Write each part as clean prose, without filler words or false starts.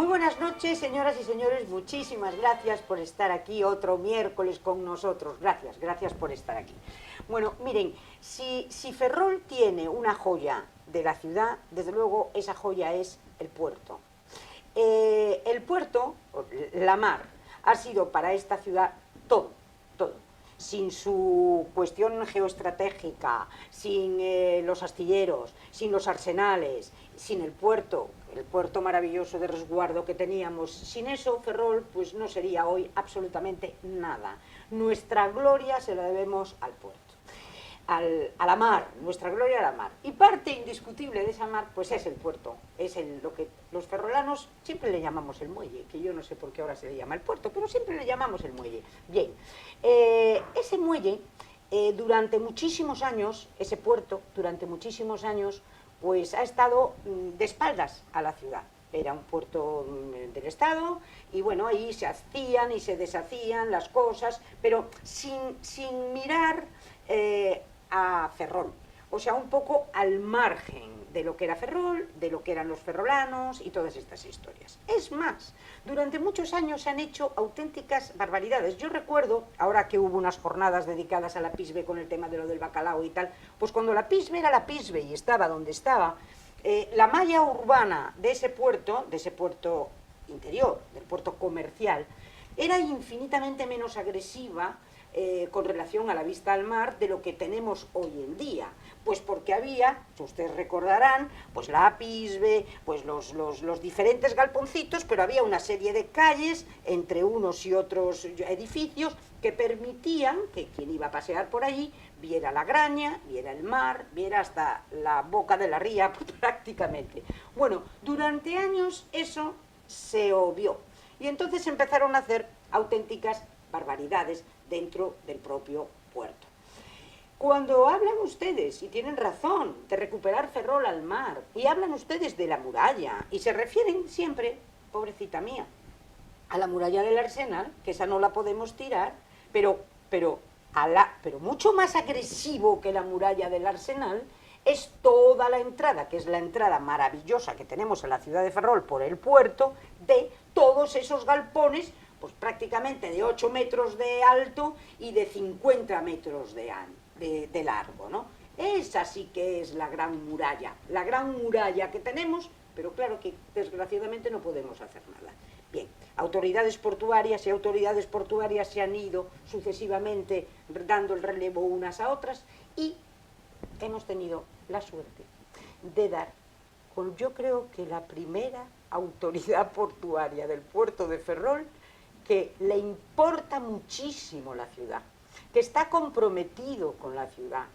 Muy buenas noches, señoras y señores. Muchísimas gracias por estar aquí otro miércoles con nosotros. Gracias por estar aquí. Bueno, miren, si Ferrol tiene una joya de la ciudad, desde luego esa joya es el puerto. El puerto, la mar, ha sido para esta ciudad todo. Sin su cuestión geoestratégica, sin los astilleros, sin los arsenales, sin el puerto maravilloso de resguardo que teníamos, sin eso Ferrol pues no sería hoy absolutamente nada. Nuestra gloria se la debemos al puerto, a la mar, nuestra gloria a la mar. Y parte indiscutible de esa mar pues es el puerto, es lo que los ferrolanos siempre le llamamos el muelle, que yo no sé por qué ahora se le llama el puerto, pero siempre le llamamos el muelle. Bien, ese muelle durante muchísimos años, ese puerto durante muchísimos años pues ha estado de espaldas a la ciudad. Era un puerto del Estado y bueno, ahí se hacían y se deshacían las cosas, pero sin mirar a Ferrol, o sea, un poco al margen de lo que era Ferrol, de lo que eran los ferrolanos y todas estas historias. Es más, durante muchos años se han hecho auténticas barbaridades. Yo recuerdo, ahora que hubo unas jornadas dedicadas a la PISBE con el tema de lo del bacalao y tal, pues cuando la PISBE era la PISBE y estaba donde estaba, la malla urbana de ese puerto interior, del puerto comercial, era infinitamente menos agresiva con relación a la vista al mar de lo que tenemos hoy en día, pues porque había, ustedes recordarán, pues la PISBE, pues los diferentes galponcitos, pero había una serie de calles entre unos y otros edificios que permitían que quien iba a pasear por allí viera la Graña, viera el mar, viera hasta la boca de la ría prácticamente. Bueno, durante años eso se obvió y entonces empezaron a hacer auténticas barbaridades dentro del propio puerto. Cuando hablan ustedes, y tienen razón, de recuperar Ferrol al mar, y hablan ustedes de la muralla, y se refieren siempre, pobrecita mía, a la muralla del Arsenal, que esa no la podemos tirar, pero mucho más agresivo que la muralla del Arsenal es toda la entrada, que es la entrada maravillosa que tenemos en la ciudad de Ferrol por el puerto, de todos esos galpones, pues prácticamente de 8 metros de alto y de 50 metros de largo, ¿no? Esa sí que es la gran muralla que tenemos, pero claro que desgraciadamente no podemos hacer nada. Bien, autoridades portuarias se han ido sucesivamente dando el relevo unas a otras y hemos tenido la suerte de dar con, yo creo que la primera autoridad portuaria del puerto de Ferrol que le importa muchísimo la ciudad, que está comprometido con la ciudad,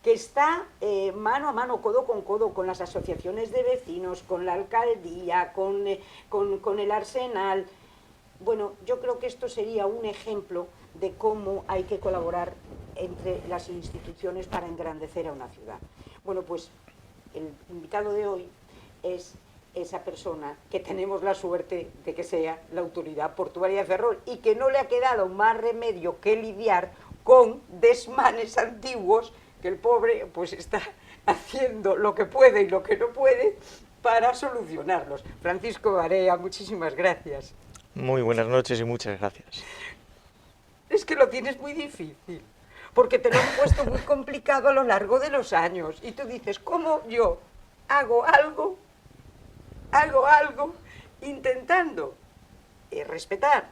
que está mano a mano, codo con las asociaciones de vecinos, con la alcaldía, con el Arsenal. Bueno, yo creo que esto sería un ejemplo de cómo hay que colaborar entre las instituciones para engrandecer a una ciudad. Bueno, pues el invitado de hoy es esa persona que tenemos la suerte de que sea la autoridad portuaria de Ferrol y que no le ha quedado más remedio que lidiar con desmanes antiguos que el pobre pues está haciendo lo que puede y lo que no puede para solucionarlos. Francisco Barea, muchísimas gracias. Muy buenas noches y muchas gracias. Es que lo tienes muy difícil, porque te lo han puesto muy complicado a lo largo de los años y tú dices, ¿cómo yo hago algo intentando respetar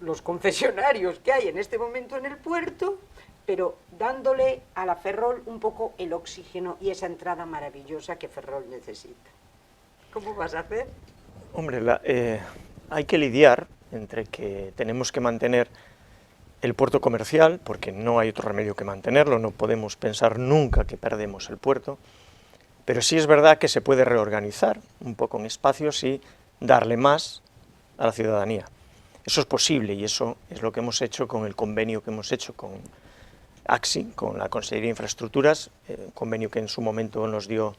los concesionarios que hay en este momento en el puerto, pero dándole a la Ferrol un poco el oxígeno y esa entrada maravillosa que Ferrol necesita? ¿Cómo vas a hacer? Hombre, hay que lidiar entre que tenemos que mantener el puerto comercial, porque no hay otro remedio que mantenerlo, no podemos pensar nunca que perdemos el puerto, pero sí es verdad que se puede reorganizar un poco en espacios y darle más a la ciudadanía. Eso es posible y eso es lo que hemos hecho con el convenio que hemos hecho con AXI, con la Consejería de Infraestructuras, convenio que en su momento nos dio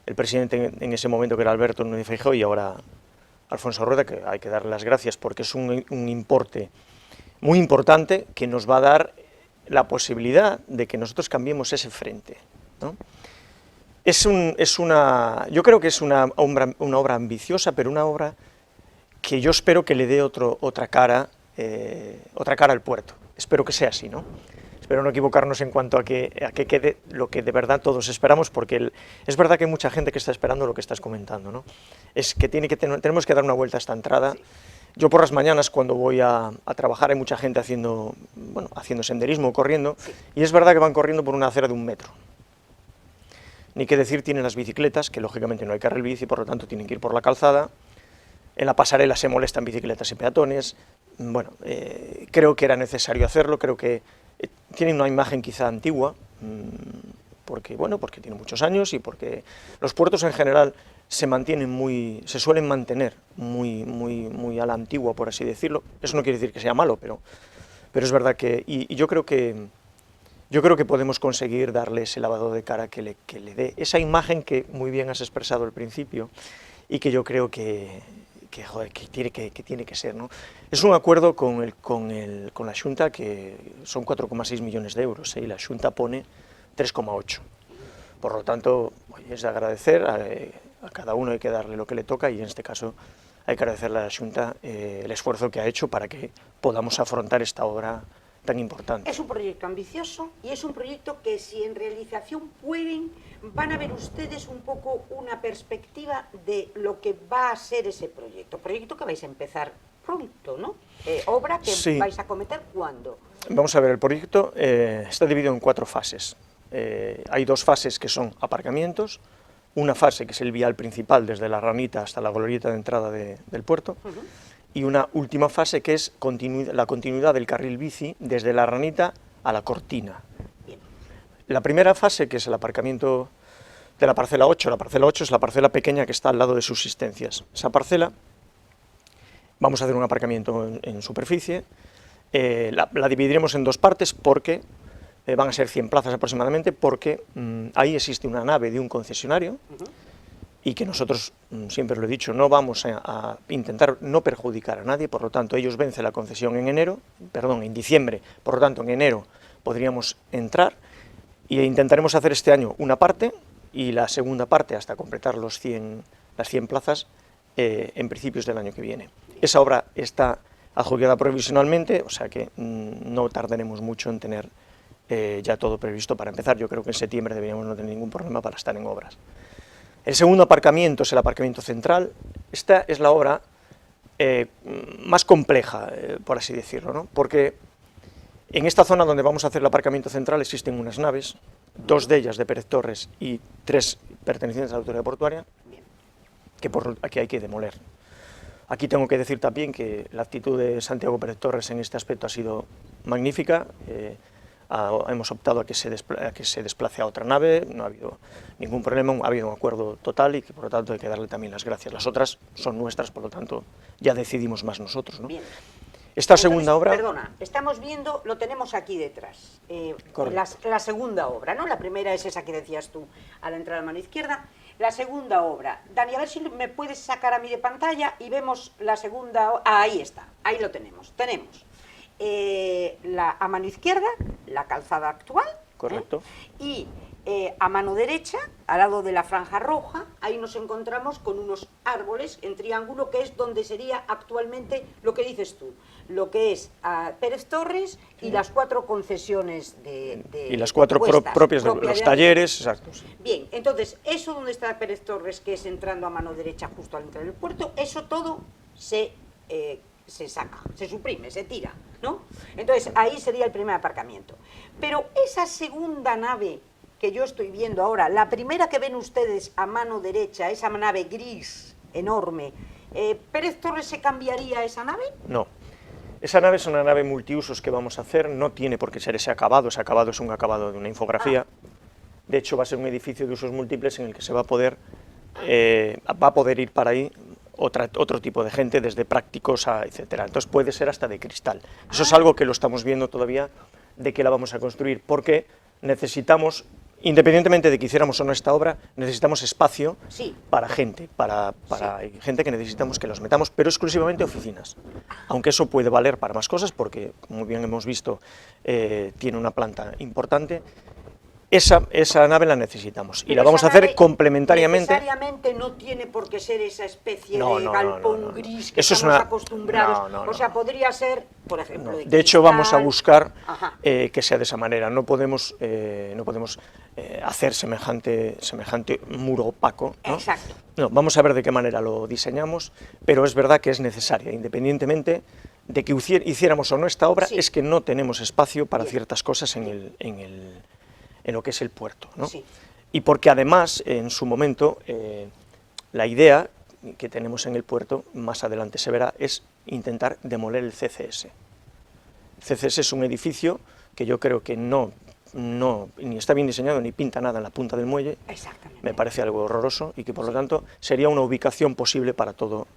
el presidente en ese momento, que era Alberto Núñez Feijóo, y ahora Alfonso Rueda, que hay que darle las gracias porque es un importe muy importante que nos va a dar la posibilidad de que nosotros cambiemos ese frente, ¿no? Yo creo que es una obra ambiciosa, pero una obra que yo espero que le dé otra cara al puerto. Espero que sea así, ¿no? Espero no equivocarnos en cuanto a que quede lo que de verdad todos esperamos, porque es verdad que hay mucha gente que está esperando lo que estás comentando, ¿no? Es que tenemos que dar una vuelta a esta entrada. Yo por las mañanas, cuando voy a trabajar, hay mucha gente haciendo senderismo o corriendo, y es verdad que van corriendo por una acera de 1 metro. Ni qué decir tienen las bicicletas, que lógicamente no hay carril bici, por lo tanto tienen que ir por la calzada. En la pasarela se molestan bicicletas y peatones. Bueno, creo que era necesario hacerlo, creo que tiene una imagen quizá antigua, porque tiene muchos años y porque los puertos en general se suelen mantener muy a la antigua, por así decirlo. Eso no quiere decir que sea malo, pero es verdad que, y yo creo que podemos conseguir darle ese lavado de cara que le dé esa imagen que muy bien has expresado al principio y que yo creo que tiene que ser, ¿no? Es un acuerdo con la Xunta que son 4,6 millones de euros, y la Xunta pone 3,8. Por lo tanto, es de agradecer, a cada uno hay que darle lo que le toca, y en este caso hay que agradecerle a la Xunta el esfuerzo que ha hecho para que podamos afrontar esta obra tan importante. Es un proyecto ambicioso y es un proyecto que, si en realización van a ver ustedes un poco una perspectiva de lo que va a ser ese proyecto. Proyecto que vais a empezar pronto, ¿no? Obra que sí. vais a cometer ¿cuándo? Vamos a ver, el proyecto está dividido en 4 fases. Hay 2 fases que son aparcamientos, una fase que es el vial principal desde la Ranita hasta la glorieta de entrada del puerto, y una última fase que es la continuidad del carril bici desde la Ranita a la Cortina. Bien. La primera fase, que es el aparcamiento de la parcela 8, la parcela 8 es la parcela pequeña que está al lado de subsistencias. Esa parcela, vamos a hacer un aparcamiento en superficie, la dividiremos en 2 partes porque van a ser 100 plazas aproximadamente, porque ahí existe una nave de un concesionario, y que nosotros, siempre lo he dicho, no vamos a intentar no perjudicar a nadie. Por lo tanto, ellos vencen la concesión en diciembre, por lo tanto en enero podríamos entrar, y intentaremos hacer este año una parte, y la segunda parte hasta completar las 100 plazas en principios del año que viene. Esa obra está adjudicada provisionalmente, o sea que no tardaremos mucho en tener ya todo previsto para empezar. Yo creo que en septiembre deberíamos no tener ningún problema para estar en obras. El segundo aparcamiento es el aparcamiento central. Esta es la obra más compleja, por así decirlo, ¿no? Porque en esta zona donde vamos a hacer el aparcamiento central existen unas naves, 2 de ellas de Pérez Torres y 3 pertenecientes a la autoridad portuaria, que hay que demoler. Aquí tengo que decir también que la actitud de Santiago Pérez Torres en este aspecto ha sido magnífica. Hemos optado a que se desplace a otra nave, no ha habido ningún problema, ha habido un acuerdo total, y que por lo tanto hay que darle también las gracias. Las otras son nuestras, por lo tanto ya decidimos más nosotros, ¿no? Bien. Esta segunda obra... Perdona, estamos viendo, lo tenemos aquí detrás, la segunda obra, ¿no? La primera es esa que decías tú, a la entrada a mano izquierda. La segunda obra, Dani, a ver si me puedes sacar a mí de pantalla y vemos la segunda... ahí está, ahí lo tenemos. Tenemos a mano izquierda, la calzada actual. Correcto. Y a mano derecha, al lado de la franja roja, ahí nos encontramos con unos árboles en triángulo, que es donde sería actualmente lo que dices tú, lo que es Pérez Torres y las 4 concesiones y las 4 propias de los talleres, exacto. Sí. Bien, entonces, eso donde está Pérez Torres, que es entrando a mano derecha justo al entrar del puerto, eso todo se saca, se suprime, se tira, ¿no? Entonces, ahí sería el primer aparcamiento. Pero esa segunda nave que yo estoy viendo ahora, la primera que ven ustedes a mano derecha, esa nave gris enorme, ¿Pérez Torres se cambiaría a esa nave? No. Esa nave es una nave multiusos que vamos a hacer, no tiene por qué ser ese acabado es un acabado de una infografía. De hecho, va a ser un edificio de usos múltiples en el que se va a poder ir para ahí otro tipo de gente, desde prácticos a etcétera. Entonces puede ser hasta de cristal. Eso es algo que lo estamos viendo todavía, de que la vamos a construir, porque necesitamos, independientemente de que hiciéramos o no esta obra, necesitamos espacio para gente, para gente que necesitamos que los metamos, pero exclusivamente oficinas. Aunque eso puede valer para más cosas, porque, como bien hemos visto, tiene una planta importante. esa nave la necesitamos y la vamos a esa hacer nave complementariamente. Necesariamente no tiene por qué ser esa especie No, de no, galpón no, no. gris que Eso es estamos una... acostumbrados. No, no, o sea, no. podría ser, por ejemplo, No. de De hecho, cristal. vamos a buscar Ajá. que sea de esa manera. No podemos hacer semejante muro opaco, ¿no? Exacto. No, vamos a ver de qué manera lo diseñamos, pero es verdad que es necesaria, independientemente de que hiciéramos o no esta obra, Sí. es que no tenemos espacio para Bien. ciertas cosas en lo que es el puerto, ¿no? Sí. Y porque además, en su momento, la idea que tenemos en el puerto, más adelante se verá, es intentar demoler el CCS. El CCS es un edificio que yo creo que no ni está bien diseñado ni pinta nada en la punta del muelle. Exactamente. Me parece algo horroroso y que por lo tanto sería una ubicación posible para todo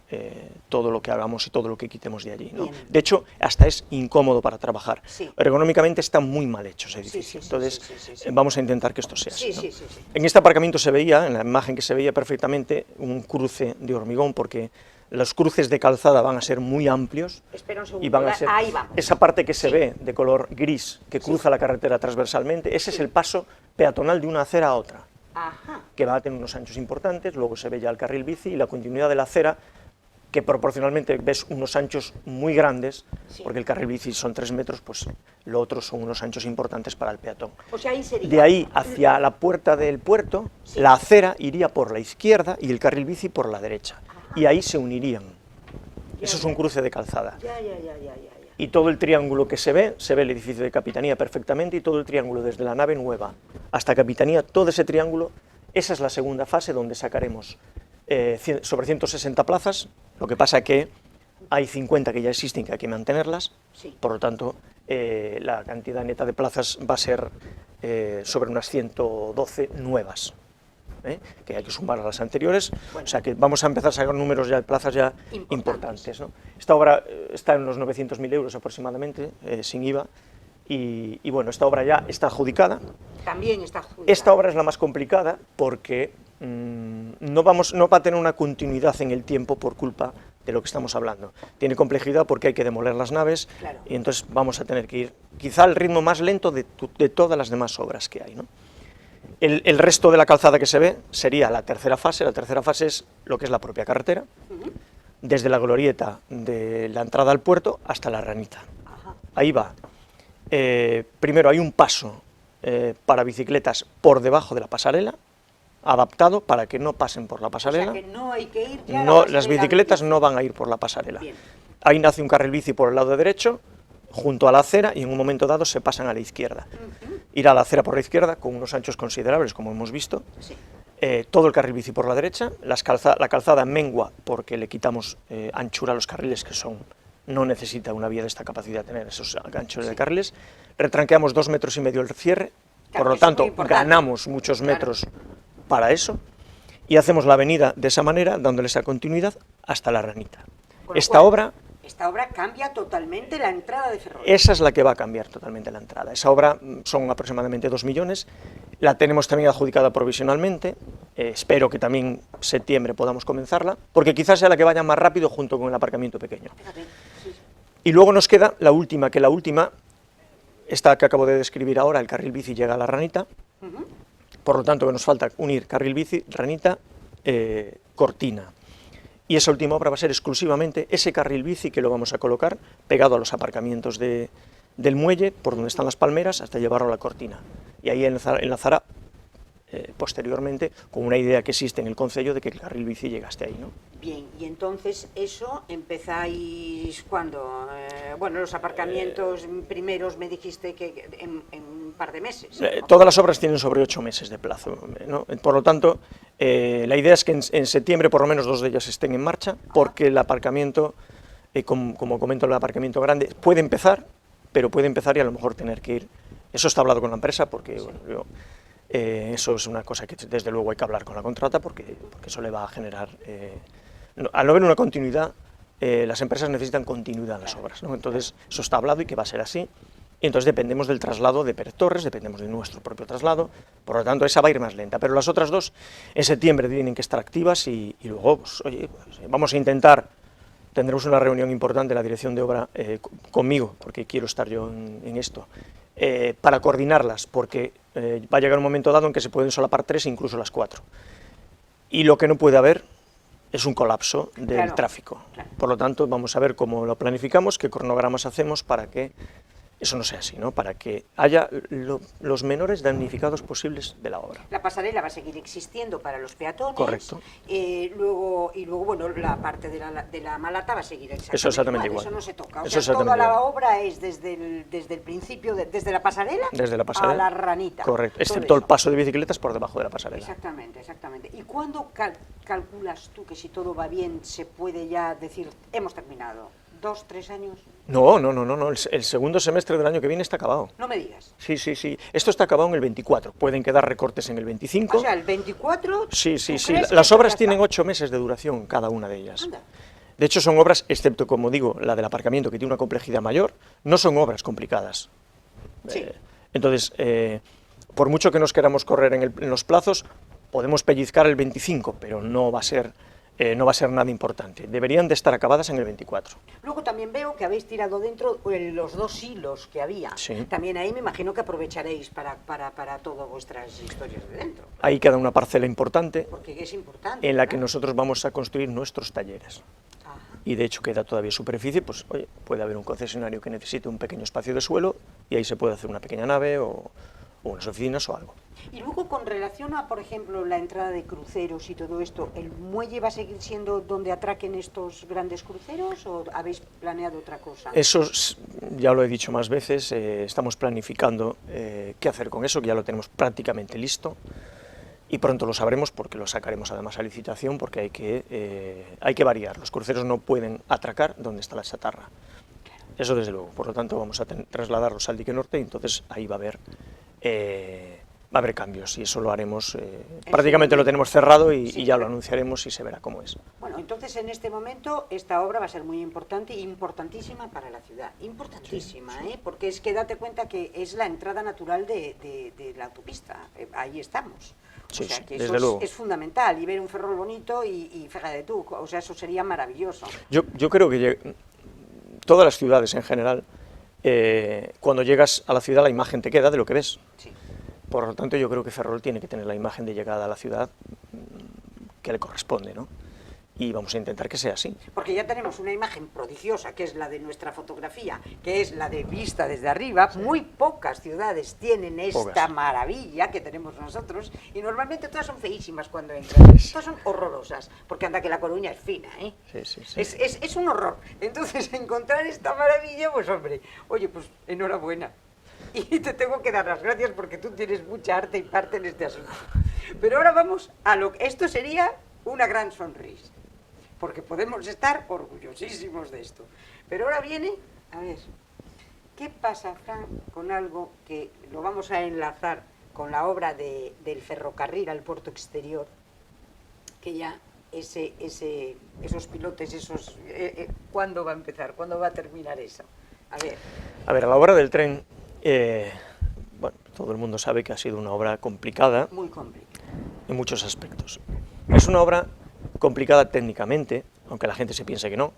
lo que hagamos y todo lo que quitemos de allí, ¿no? Bien. De hecho, hasta es incómodo para trabajar. Sí. Ergonómicamente está muy mal hecho ese edificio. Sí, sí, sí, Entonces, sí. vamos a intentar que esto sea Sí, así, ¿no? sí. En este aparcamiento se veía, en la imagen que se veía perfectamente, un cruce de hormigón, porque los cruces de calzada van a ser muy amplios. Espera un segundo. Y van a ser Ahí vamos. esa parte que se Sí. ve de color gris, que cruza la carretera transversalmente, ese es el paso peatonal de una acera a otra, Ajá. que va a tener unos anchos importantes, luego se ve ya el carril bici y la continuidad de la acera, que proporcionalmente ves unos anchos muy grandes, Sí. porque el carril bici son 3 metros, pues lo otro son unos anchos importantes para el peatón. O sea, ahí sería. De ahí hacia la puerta del puerto, Sí. la acera iría por la izquierda y el carril bici por la derecha, y ahí se unirían. Eso es un cruce de calzada. Ya. Y todo el triángulo que se ve el edificio de Capitanía perfectamente, y todo el triángulo desde la nave nueva hasta Capitanía, todo ese triángulo, esa es la segunda fase donde sacaremos sobre 160 plazas, lo que pasa que hay 50 que ya existen que hay que mantenerlas, Sí. por lo tanto la cantidad neta de plazas va a ser sobre unas 112 nuevas, que hay que sumar a las anteriores, o sea que vamos a empezar a sacar números ya de plazas ya importantes, ¿no? Esta obra está en unos 900.000 euros aproximadamente, sin IVA, y bueno, esta obra ya está adjudicada. También está adjudicada. Esta obra es la más complicada porque no va a tener una continuidad en el tiempo por culpa de lo que estamos hablando. Tiene complejidad porque hay que demoler las naves, Claro. y entonces vamos a tener que ir quizá al ritmo más lento de todas las demás obras que hay, ¿no? El resto de la calzada que se ve sería la tercera fase. La tercera fase es lo que es la propia carretera, desde la glorieta de la entrada al puerto hasta la Ranita. Ajá. Ahí va. Primero hay un paso para bicicletas por debajo de la pasarela, adaptado para que no pasen por la pasarela. O sea, que no hay que ir ya a la No, base las de la bicicletas bici. no van a ir por la pasarela. Bien. Ahí nace un carril bici por el lado derecho, junto a la acera, y en un momento dado se pasan a la izquierda. Ir a la acera por la izquierda, con unos anchos considerables, como hemos visto. Sí. Todo el carril bici por la derecha, la calzada mengua porque le quitamos anchura a los carriles, que no necesita una vía de esta capacidad tener esos anchos de carriles. Retranqueamos 2,5 metros el cierre, Claro, por lo eso es tanto muy importante. ganamos muchos metros para eso, y hacemos la avenida de esa manera, dándole esa continuidad hasta la Ranita. Con lo Esta cual, obra... Esta obra cambia totalmente la entrada de Ferrol. Esa es la que va a cambiar totalmente la entrada. Esa obra son aproximadamente 2 millones, la tenemos también adjudicada provisionalmente, espero que también septiembre podamos comenzarla, porque quizás sea la que vaya más rápido junto con el aparcamiento pequeño. Fíjate, sí. Y luego nos queda la última, esta que acabo de describir ahora, el carril bici llega a la Ranita, por lo tanto que nos falta unir carril bici, Ranita, Cortina. Y esa última obra va a ser exclusivamente ese carril bici que lo vamos a colocar pegado a los aparcamientos del muelle, por donde están las palmeras, hasta llevarlo a la Cortina. Y ahí enlazará posteriormente con una idea que existe en el concello de que el carril bici llegue hasta ahí, ¿no? Bien, y entonces eso empezáis cuando, bueno, los aparcamientos primeros me dijiste que en un par de meses. Todas las obras tienen sobre 8 meses de plazo, ¿no? Por lo tanto, la idea es que en septiembre por lo menos 2 de ellas estén en marcha, porque el aparcamiento, como comento, el aparcamiento grande puede empezar, pero puede empezar y a lo mejor tener que ir. Eso está hablado con la empresa, porque bueno, eso es una cosa que desde luego hay que hablar con la contrata, porque eso le va a generar... al no haber una continuidad, las empresas necesitan continuidad en las obras, ¿no? Entonces eso está hablado y que va a ser así. Y entonces dependemos del traslado de Pérez Torres, dependemos de nuestro propio traslado, por lo tanto esa va a ir más lenta, pero las otras dos en septiembre tienen que estar activas y luego, pues, oye, pues, vamos a intentar, tendremos una reunión importante en la dirección de obra conmigo, porque quiero estar yo en esto, para coordinarlas, porque va a llegar un momento dado en que se pueden solapar 3, incluso las 4. Y lo que no puede haber es un colapso del tráfico. Por lo tanto, vamos a ver cómo lo planificamos, qué cronogramas hacemos para que eso no sea así, ¿no? Para que haya los menores damnificados posibles de la obra. La pasarela va a seguir existiendo para los peatones. Correcto. Y luego, bueno, la parte de la Malata va a seguir exactamente igual. Eso no se toca. O sea, toda la obra es desde el principio, desde la pasarela, a la ranita. Correcto, excepto el paso de bicicletas por debajo de la pasarela. Exactamente, exactamente. ¿Y cuándo calculas tú que si todo va bien se puede ya decir, hemos terminado? ¿2, 3 años? No, el segundo semestre del año que viene está acabado. No me digas. Sí, esto está acabado en el 24, pueden quedar recortes en el 25. O sea, el 24... Sí, las obras tienen 8 meses de duración, cada una de ellas. Anda. De hecho, son obras, excepto, como digo, la del aparcamiento, que tiene una complejidad mayor, no son obras complicadas. Sí. Entonces, por mucho que nos queramos correr en los plazos, podemos pellizcar el 25, pero no va a ser nada importante. Deberían de estar acabadas en el 24. Luego también veo que habéis tirado dentro los 2 hilos que había. Sí. También ahí me imagino que aprovecharéis para todas vuestras historias de dentro. Ahí queda una parcela importante, porque es importante, en la que nosotros vamos a construir nuestros talleres. Ajá. Y de hecho queda todavía superficie, pues oye, puede haber un concesionario que necesite un pequeño espacio de suelo y ahí se puede hacer una pequeña nave o unas oficinas o algo. Y luego, con relación a, por ejemplo, la entrada de cruceros y todo esto, ¿el muelle va a seguir siendo donde atraquen estos grandes cruceros o habéis planeado otra cosa? Eso ya lo he dicho más veces, estamos planificando qué hacer con eso, que ya lo tenemos prácticamente listo y pronto lo sabremos porque lo sacaremos además a licitación porque hay que variar, los cruceros no pueden atracar donde está la chatarra. Eso desde luego, por lo tanto vamos a trasladarlos al dique norte y entonces ahí va a haber cambios y eso lo haremos, prácticamente lo tenemos cerrado y ya lo anunciaremos y se verá cómo es. Bueno, entonces en este momento esta obra va a ser muy importante e importantísima para la ciudad, importantísima, sí. Porque es que date cuenta que es la entrada natural de la autopista, ahí estamos. Sí, o sea que desde eso luego. Es fundamental, y ver un Ferrol bonito y fíjate tú, o sea, eso sería maravilloso. Yo creo que todas las ciudades en general, cuando llegas a la ciudad la imagen te queda de lo que ves. Sí. Por lo tanto yo creo que Ferrol tiene que tener la imagen de llegada a la ciudad que le corresponde, ¿no? Y vamos a intentar que sea así. Porque ya tenemos una imagen prodigiosa, que es la de nuestra fotografía, que es la de vista desde arriba. Sí. Muy pocas ciudades tienen esta maravilla que tenemos nosotros, y normalmente todas son feísimas cuando entran. Todas son horrorosas, porque anda que La Coruña es fina, ¿eh? Sí. Es un horror. Entonces, encontrar esta maravilla, pues hombre, oye, pues enhorabuena. Y te tengo que dar las gracias porque tú tienes mucha arte y parte en este asunto. Pero ahora vamos a lo que... Esto sería una gran sonrisa, porque podemos estar orgullosísimos de esto. Pero ahora viene, a ver, ¿qué pasa, Fran, con algo que lo vamos a enlazar con la obra del ferrocarril al puerto exterior? Que ya esos pilotes, ¿cuándo va a empezar? ¿Cuándo va a terminar eso? A ver, la obra del tren, bueno, todo el mundo sabe que ha sido una obra complicada. Muy complicada. En muchos aspectos. Es una obra complicada técnicamente, aunque la gente se piense que no,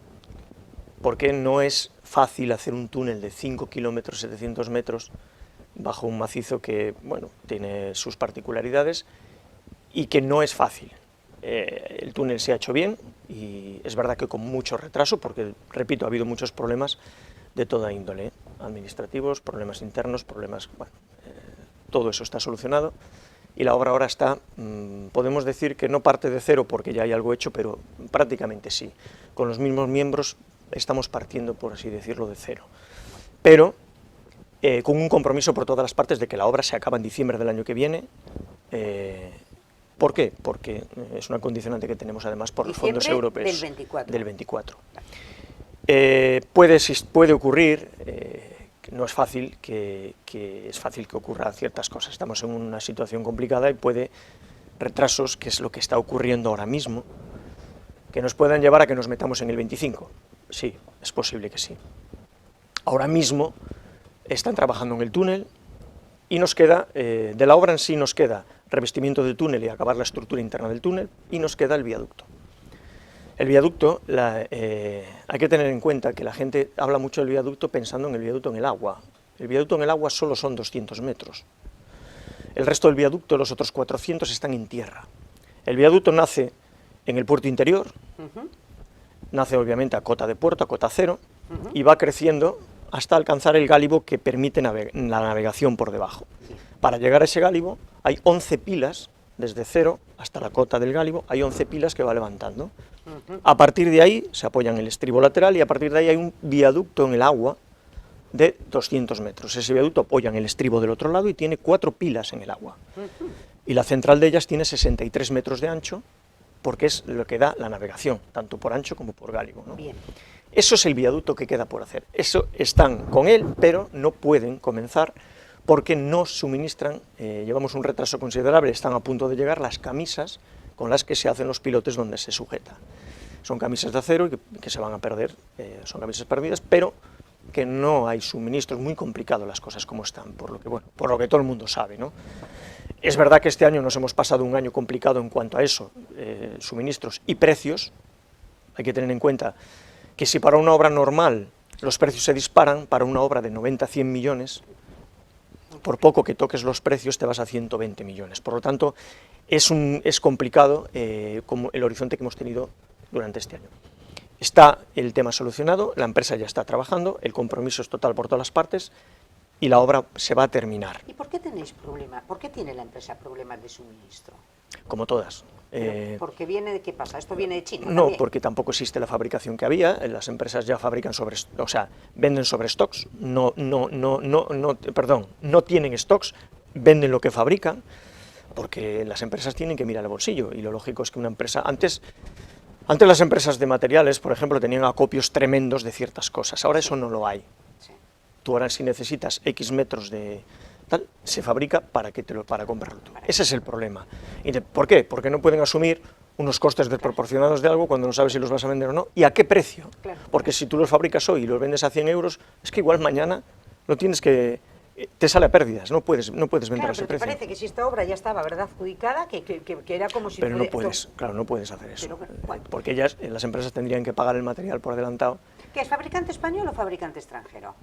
porque no es fácil hacer un túnel de 5 kilómetros, 700 metros, bajo un macizo que, bueno, tiene sus particularidades y que no es fácil. El túnel se ha hecho bien y es verdad que con mucho retraso, porque, repito, ha habido muchos problemas de toda índole, administrativos, problemas internos, problemas, bueno, todo eso está solucionado. Y la obra ahora está, podemos decir que no parte de cero porque ya hay algo hecho, pero prácticamente sí. Con los mismos miembros estamos partiendo, por así decirlo, de cero. Pero con un compromiso por todas las partes de que la obra se acaba en diciembre del año que viene. ¿Por qué? Porque es una condicionante que tenemos además por los fondos europeos. Del 24. Puede ocurrir... no es fácil que ocurran ciertas cosas. Estamos en una situación complicada y puede retrasos, que es lo que está ocurriendo ahora mismo, que nos puedan llevar a que nos metamos en el 25. Sí, es posible que sí. Ahora mismo están trabajando en el túnel y nos queda, de la obra en sí nos queda revestimiento del túnel y acabar la estructura interna del túnel, y nos queda el viaducto. El viaducto, hay que tener en cuenta que la gente habla mucho del viaducto pensando en el viaducto en el agua. El viaducto en el agua solo son 200 metros. El resto del viaducto, los otros 400, están en tierra. El viaducto nace en el puerto interior, nace obviamente a cota de puerto, a cota cero, y va creciendo hasta alcanzar el gálibo que permite la navegación por debajo. Para llegar a ese gálibo hay 11 pilas, desde cero hasta la cota del gálibo, hay 11 pilas que va levantando. A partir de ahí se apoya en el estribo lateral y a partir de ahí hay un viaducto en el agua de 200 metros. Ese viaducto apoya en el estribo del otro lado y tiene 4 pilas en el agua. Y la central de ellas tiene 63 metros de ancho, porque es lo que da la navegación, tanto por ancho como por gálibo, ¿no? Bien. Eso es el viaducto que queda por hacer. Eso están con él, pero no pueden comenzar porque no suministran, llevamos un retraso considerable, están a punto de llegar las camisas con las que se hacen los pilotes donde se sujeta. Son camisas de acero y que se van a perder, son camisas perdidas, pero que no hay suministros, muy complicado las cosas como están, por lo que todo el mundo sabe, ¿no? Es verdad que este año nos hemos pasado un año complicado en cuanto a eso, suministros y precios. Hay que tener en cuenta que si para una obra normal los precios se disparan, para una obra de 90-100 millones, por poco que toques los precios te vas a 120 millones. Por lo tanto, es complicado como el horizonte que hemos tenido durante este año. Está el tema solucionado, la empresa ya está trabajando, el compromiso es total por todas las partes y la obra se va a terminar. ¿Y por qué tenéis problemas? ¿Por qué tiene la empresa problemas de suministro? Como todas. ¿Porque viene de qué pasa? ¿Esto viene de China? No, también? porque tampoco existe la fabricación que había, las empresas ya fabrican venden sobre stocks, no tienen stocks, venden lo que fabrican, porque las empresas tienen que mirar el bolsillo, y lo lógico es que una empresa, antes las empresas de materiales, por ejemplo, tenían acopios tremendos de ciertas cosas, ahora eso no lo hay. Sí. Tú ahora si necesitas X metros de tal, se fabrica para comprarlo tú. Ese es el problema. ¿Por qué? Porque no pueden asumir unos costes desproporcionados de algo cuando no sabes si los vas a vender o no, y a qué precio. Claro. Porque si tú los fabricas hoy y los vendes a 100 euros, es que igual mañana lo tienes que... te sale a pérdidas, no puedes vender Claro, a ese pero te precio. parece que si esta obra ya estaba, ¿verdad?, adjudicada, que era como si... Pero no puedes, claro, no puedes hacer eso, Pero, bueno. porque las empresas tendrían que pagar el material por adelantado. ¿Qué es, fabricante español o fabricante extranjero?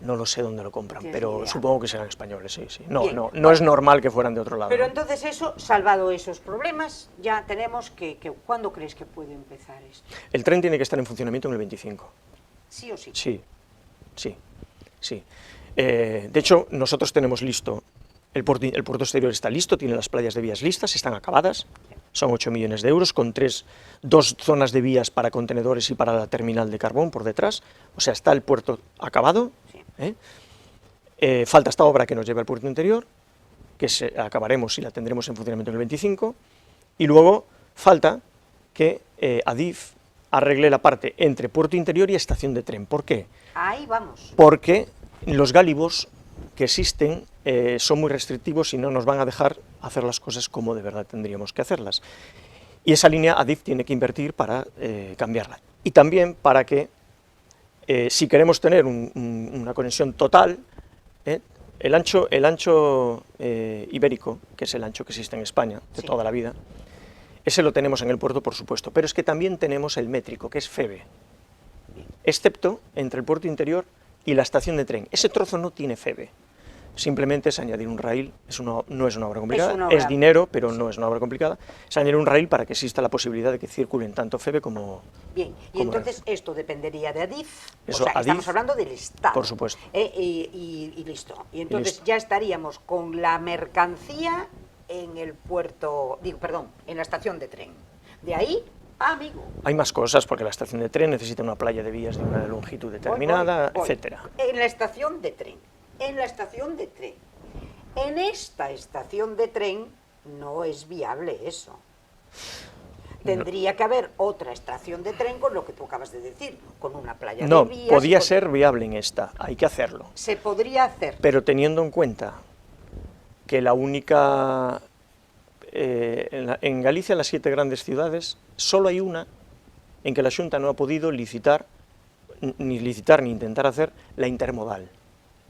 No lo sé dónde lo compran, ¿Tienes pero idea? supongo que serán españoles, sí. No, Bien. no es normal que fueran de otro lado. Pero ¿no? entonces eso, salvado esos problemas, ya tenemos que... ¿Cuándo crees que puede empezar esto? El tren tiene que estar en funcionamiento en el 25. ¿Sí o sí? Sí. De hecho, nosotros tenemos listo, el puerto exterior está listo, tiene las playas de vías listas, están acabadas, son 8 millones de euros, con dos zonas de vías para contenedores y para la terminal de carbón por detrás, o sea, está el puerto acabado. Sí. Falta esta obra que nos lleva al puerto interior, que acabaremos y la tendremos en funcionamiento en el 25, y luego falta que Adif arregle la parte entre puerto interior y estación de tren. ¿Por qué? Ahí vamos. Porque los gálibos que existen son muy restrictivos y no nos van a dejar hacer las cosas como de verdad tendríamos que hacerlas. Y esa línea Adif tiene que invertir para cambiarla. Y también para que, si queremos tener una conexión total, el ancho ibérico, que es el ancho que existe en España de toda la vida, ese lo tenemos en el puerto, por supuesto, pero es que también tenemos el métrico, que es FEBE, excepto entre el puerto interior y la estación de tren. Ese trozo no tiene FEBE, simplemente es añadir un rail, no es una obra complicada, es dinero, pero no es una obra complicada, es añadir un rail para que exista la posibilidad de que circulen tanto FEBE como... Bien, y entonces esto dependería de Adif, Eso, o sea, Adif, estamos hablando del Estado. Por supuesto. Y listo. Y entonces ya estaríamos con la mercancía en el puerto, en la estación de tren. De ahí, amigo. Hay más cosas, porque la estación de tren necesita una playa de vías de una longitud determinada, etcétera. En la estación de tren, en esta estación de tren no es viable eso. Tendría que haber otra estación de tren con lo que tú acabas de decir, con una playa de vías. No, podía ser viable en esta, hay que hacerlo. Se podría hacer. Pero teniendo en cuenta que la única... en Galicia, en las 7 grandes ciudades, solo hay una en que la Xunta no ha podido licitar ni intentar hacer la intermodal,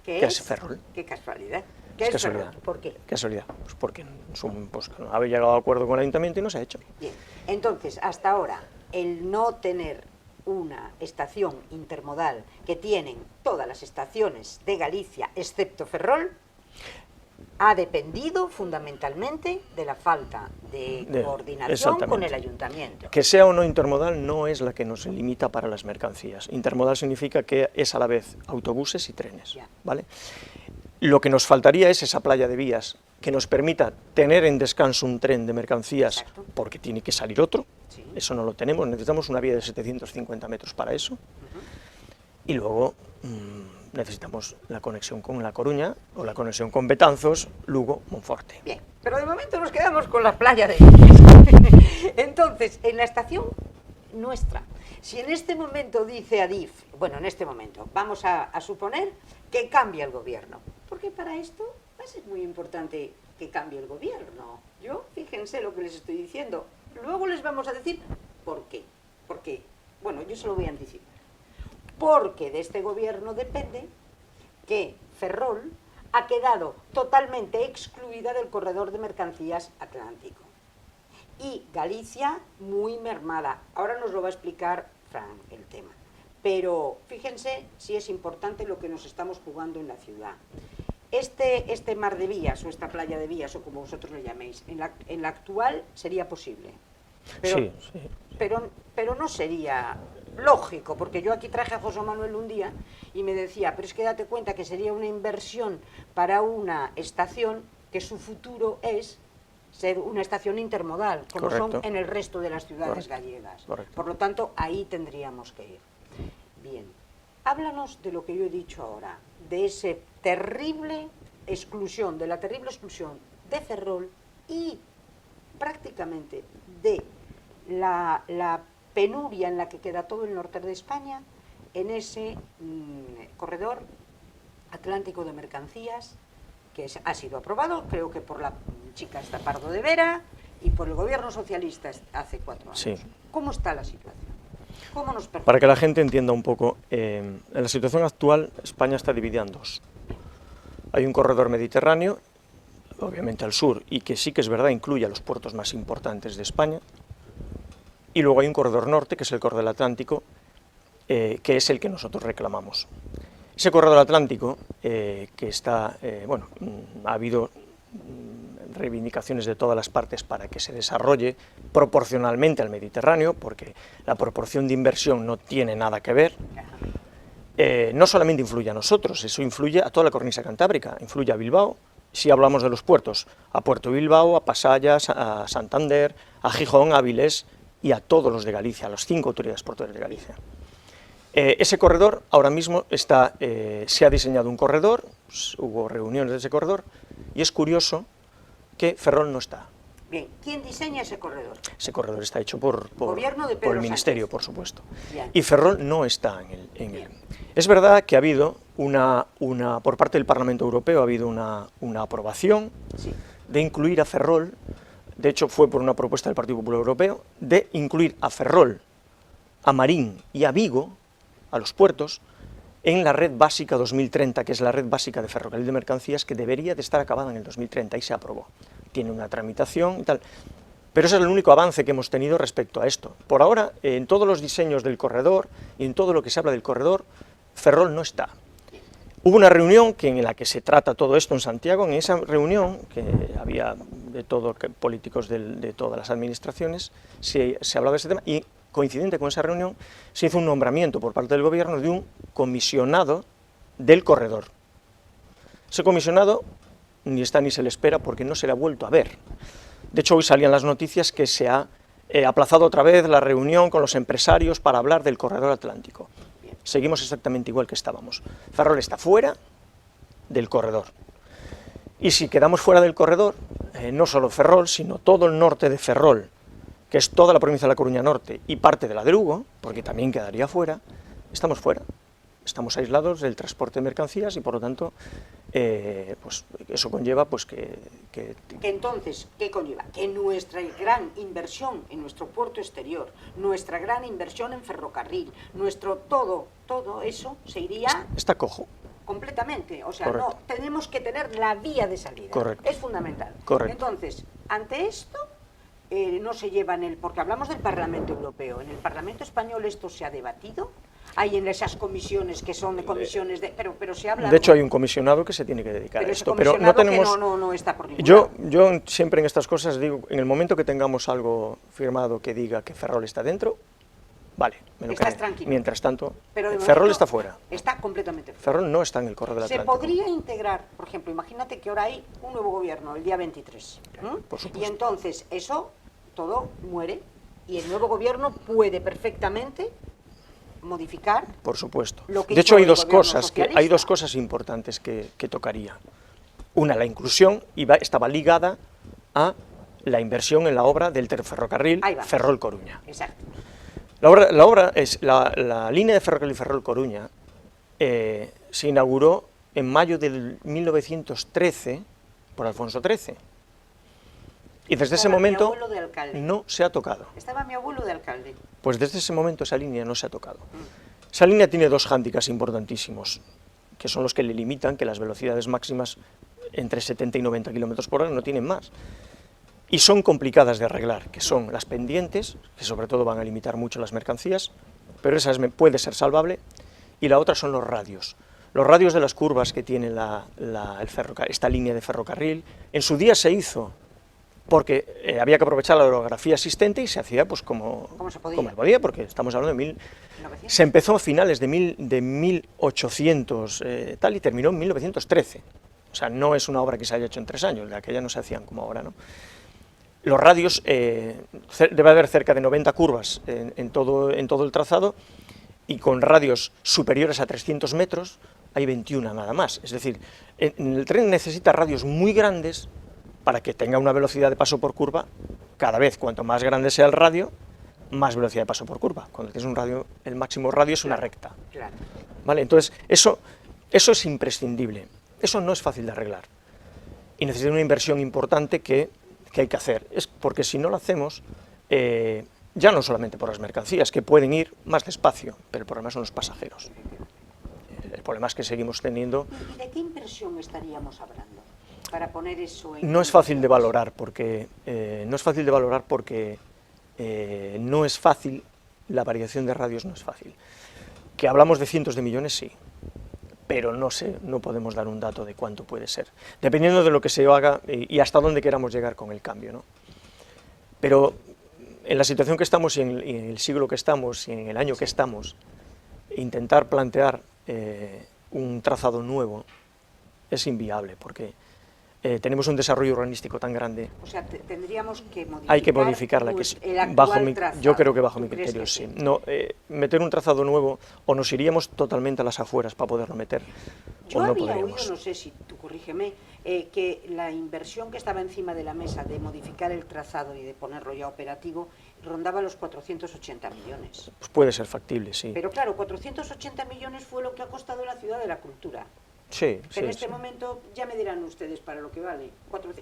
que es Ferrol. Qué casualidad. ¿Qué es casualidad? ¿Por qué? Casualidad, pues porque no había llegado a acuerdo con el ayuntamiento y no se ha hecho. Bien, entonces, hasta ahora, el no tener una estación intermodal que tienen todas las estaciones de Galicia, excepto Ferrol, ha dependido fundamentalmente de la falta de coordinación con el ayuntamiento. Que sea o no intermodal no es la que nos limita para las mercancías. Intermodal significa que es a la vez autobuses y trenes, ¿vale? Lo que nos faltaría es esa playa de vías que nos permita tener en descanso un tren de mercancías. Exacto. Porque tiene que salir otro, sí. Eso no lo tenemos, necesitamos una vía de 750 metros para eso, y luego necesitamos la conexión con La Coruña o la conexión con Betanzos, Lugo, Monforte. Bien, pero de momento nos quedamos con la playa de vías. Entonces, en la estación nuestra, si en este momento dice Adif, bueno, en este momento, vamos a suponer que cambia el gobierno, porque para esto va a ser muy importante que cambie el gobierno. Yo, fíjense lo que les estoy diciendo, luego les vamos a decir por qué. Porque, bueno, yo se lo voy a anticipar. Porque de este gobierno depende que Ferrol ha quedado totalmente excluida del corredor de mercancías atlántico. Y Galicia muy mermada. Ahora nos lo va a explicar Fran el tema. Pero fíjense si es importante lo que nos estamos jugando en la ciudad. Este mar de vías o esta playa de vías o como vosotros lo llaméis, en la actual sería posible. Pero, sí. Pero no sería lógico, porque yo aquí traje a José Manuel un día y me decía, pero es que date cuenta que sería una inversión para una estación que su futuro es ser una estación intermodal, como son en el resto de las ciudades gallegas. Por lo tanto, ahí tendríamos que ir. Bien, háblanos de lo que yo he dicho ahora, de esa terrible exclusión, de la terrible exclusión de Ferrol y prácticamente de la penuria en la que queda todo el norte de España en ese corredor atlántico de mercancías que ha sido aprobado, creo que por la chica esta Pardo de Vera y por el gobierno socialista hace 4 años. Sí. ¿Cómo está la situación? ¿Cómo nos perjudica? Para que la gente entienda un poco, en la situación actual España está dividida en dos. Hay un corredor mediterráneo, obviamente al sur, y que sí que es verdad incluye a los puertos más importantes de España, y luego hay un corredor norte, que es el corredor atlántico, que es el que nosotros reclamamos. Ese corredor atlántico, que está, bueno, ha habido reivindicaciones de todas las partes para que se desarrolle proporcionalmente al Mediterráneo, porque la proporción de inversión no tiene nada que ver. No solamente influye a nosotros, eso influye a toda la cornisa cantábrica, influye a Bilbao, si hablamos de los puertos, a Puerto Bilbao, a Pasallas, a Santander, a Gijón, a Avilés y a todos los de Galicia, a las 5 autoridades portuarias de Galicia. Ese corredor ahora mismo se ha diseñado un corredor, hubo reuniones de ese corredor, y es curioso que Ferrol no está. Bien, ¿quién diseña ese corredor? Ese corredor está hecho por el Ministerio, por supuesto. Bien. Y Ferrol no está en él. Es verdad que ha habido por parte del Parlamento Europeo, ha habido una aprobación de incluir a Ferrol, de hecho fue por una propuesta del Partido Popular Europeo, de incluir a Ferrol, a Marín y a Vigo, a los puertos, en la red básica 2030, que es la red básica de ferrocarril de mercancías, que debería de estar acabada en el 2030 y se aprobó. Tiene una tramitación y tal, pero ese es el único avance que hemos tenido respecto a esto. Por ahora, en todos los diseños del corredor y en todo lo que se habla del corredor, Ferrol no está. Hubo una reunión en la que se trata todo esto en Santiago. En esa reunión, que había de todo, políticos de todas las administraciones, se hablaba de ese tema, y coincidente con esa reunión se hizo un nombramiento por parte del gobierno de un comisionado del corredor. Ese comisionado ni está ni se le espera porque no se le ha vuelto a ver. De hecho, hoy salían las noticias que se ha aplazado otra vez la reunión con los empresarios para hablar del corredor atlántico. Seguimos exactamente igual que estábamos. Ferrol está fuera del corredor. Y si quedamos fuera del corredor, no solo Ferrol, sino todo el norte de Ferrol, que es toda la provincia de La Coruña Norte y parte de la de Lugo, porque también quedaría fuera, estamos fuera. Estamos aislados del transporte de mercancías y por lo tanto pues eso conlleva pues que entonces, ¿qué conlleva? Que nuestra gran inversión en nuestro puerto exterior, nuestra gran inversión en ferrocarril, nuestro todo eso se iría... Está cojo. Completamente, o sea, Correcto. No, tenemos que tener la vía de salida. Correcto. Es fundamental. Correcto. Entonces, ante esto... no se lleva porque hablamos del Parlamento Europeo, en el Parlamento Español esto se ha debatido, hay en esas comisiones que son de comisiones de... Pero se habla... De hecho, hay un comisionado que se tiene que dedicar a esto, pero no tenemos... no está por ningún yo lado. Siempre en estas cosas digo, en el momento que tengamos algo firmado que diga que Ferrol está dentro, vale, me lo Estás creo. tranquilo. Mientras tanto, Pero Ferrol está fuera. Está completamente fuera. Ferrol no está en el corredor del Se Atlántico. podría integrar, por ejemplo, imagínate que ahora hay un nuevo gobierno, el día 23. Por supuesto. Y entonces eso todo muere y el nuevo gobierno puede perfectamente modificar. Por supuesto. Lo que de hecho, hizo hay el dos gobierno cosas socialista. importantes que tocaría. Una, la inclusión, estaba ligada a la inversión en la obra del ferrocarril Ferrol-Coruña. Exacto. La línea de ferrocarril Ferrol-Coruña se inauguró en mayo del 1913 por Alfonso XIII. Y desde ese momento no se ha tocado. Estaba mi abuelo de alcalde. Pues desde ese momento esa línea no se ha tocado. Esa línea tiene dos hándicaps importantísimos, que son los que le limitan, que las velocidades máximas entre 70 y 90 km por hora no tienen más. Y son complicadas de arreglar, que son las pendientes, que sobre todo van a limitar mucho las mercancías, pero esa puede ser salvable, y la otra son los radios. Los radios de las curvas que tiene esta línea de ferrocarril, en su día se hizo porque había que aprovechar la orografía existente y se hacía pues como se podía, porque estamos hablando de 1900. Se empezó a finales de 1800 tal y terminó en 1913. O sea, no es una obra que se haya hecho en 3 años, de aquella no se hacían como ahora, ¿no? Los radios, debe haber cerca de 90 curvas en todo el trazado, y con radios superiores a 300 metros hay 21 nada más. Es decir, el tren necesita radios muy grandes para que tenga una velocidad de paso por curva. Cada vez, cuanto más grande sea el radio, más velocidad de paso por curva. Cuando tienes un radio, el máximo radio es una recta. Claro. ¿Vale? Entonces, eso es imprescindible. Eso no es fácil de arreglar. Y necesita una inversión importante que hay que hacer. Es porque si no lo hacemos, ya no solamente por las mercancías, que pueden ir más despacio, pero el problema son los pasajeros. El problema es que seguimos teniendo... ¿Y de qué inversión estaríamos hablando? Para poner eso en... No es fácil de valorar porque no es fácil, la variación de radios no es fácil. Que hablamos de cientos de millones, sí, pero no podemos dar un dato de cuánto puede ser, dependiendo de lo que se haga y hasta dónde queramos llegar con el cambio, ¿no? Pero en la situación que estamos y en el siglo que estamos y en el año que estamos, intentar plantear un trazado nuevo es inviable, porque tenemos un desarrollo urbanístico tan grande. O sea, tendríamos que modificar... Hay que modificarla, que yo creo que bajo mi criterio sí. No, meter un trazado nuevo, o nos iríamos totalmente a las afueras para poderlo meter, yo o no había podríamos. Oído, no sé si tú corrígeme, que la inversión que estaba encima de la mesa de modificar el trazado y de ponerlo ya operativo rondaba los 480 millones. Pues puede ser factible, sí. Pero claro, 480 millones fue lo que ha costado la Ciudad de la Cultura. Sí, pero en este momento ya me dirán ustedes para lo que vale.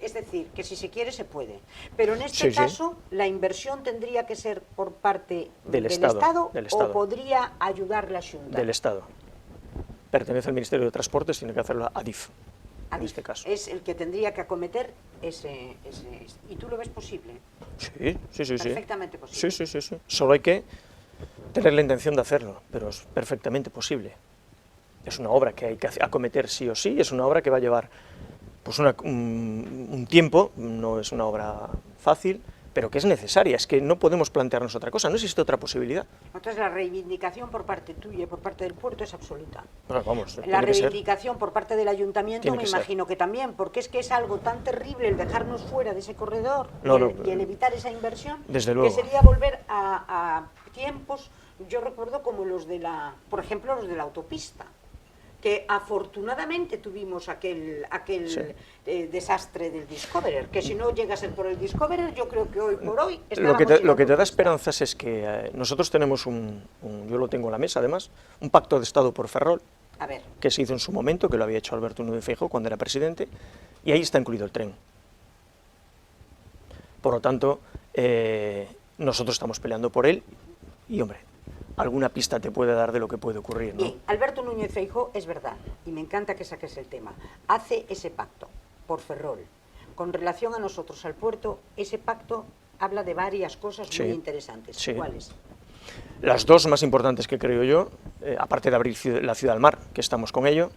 Es decir, que si se quiere se puede. Pero en este caso la inversión tendría que ser por parte del Estado o podría ayudar la Xunta. Del Estado. Pertenece al Ministerio de Transportes, tiene que hacerlo a ADIF. En este caso. Es el que tendría que acometer ese... ¿Y tú lo ves posible? Sí. Perfectamente posible. Sí. Solo hay que tener la intención de hacerlo, pero es perfectamente posible. Es una obra que hay que acometer sí o sí, es una obra que va a llevar pues un tiempo, no es una obra fácil, pero que es necesaria, es que no podemos plantearnos otra cosa, no existe otra posibilidad. Entonces la reivindicación por parte tuya y por parte del puerto es absoluta. Bueno, vamos, la reivindicación por parte del ayuntamiento me imagino que también, porque es que es algo tan terrible el dejarnos fuera de ese corredor y el evitar esa inversión, desde luego, que sería volver a tiempos, yo recuerdo como los de por ejemplo, los de la autopista, que afortunadamente tuvimos aquel desastre del Discoverer, que si no llega a ser por el Discoverer, yo creo que hoy por hoy... Lo que te da esperanzas es que nosotros tenemos yo lo tengo en la mesa además, un pacto de Estado por Ferrol, que se hizo en su momento, que lo había hecho Alberto Núñez Feijóo cuando era presidente, y ahí está incluido el tren. Por lo tanto, nosotros estamos peleando por él, y hombre, alguna pista te puede dar de lo que puede ocurrir, ¿no? Bien, Alberto Núñez Feijóo, es verdad, y me encanta que saques el tema, hace ese pacto por Ferrol. Con relación a nosotros, al puerto, ese pacto habla de varias cosas muy interesantes. ¿Cuáles? Las dos más importantes que creo yo, aparte de abrir la ciudad al mar, que estamos con ello,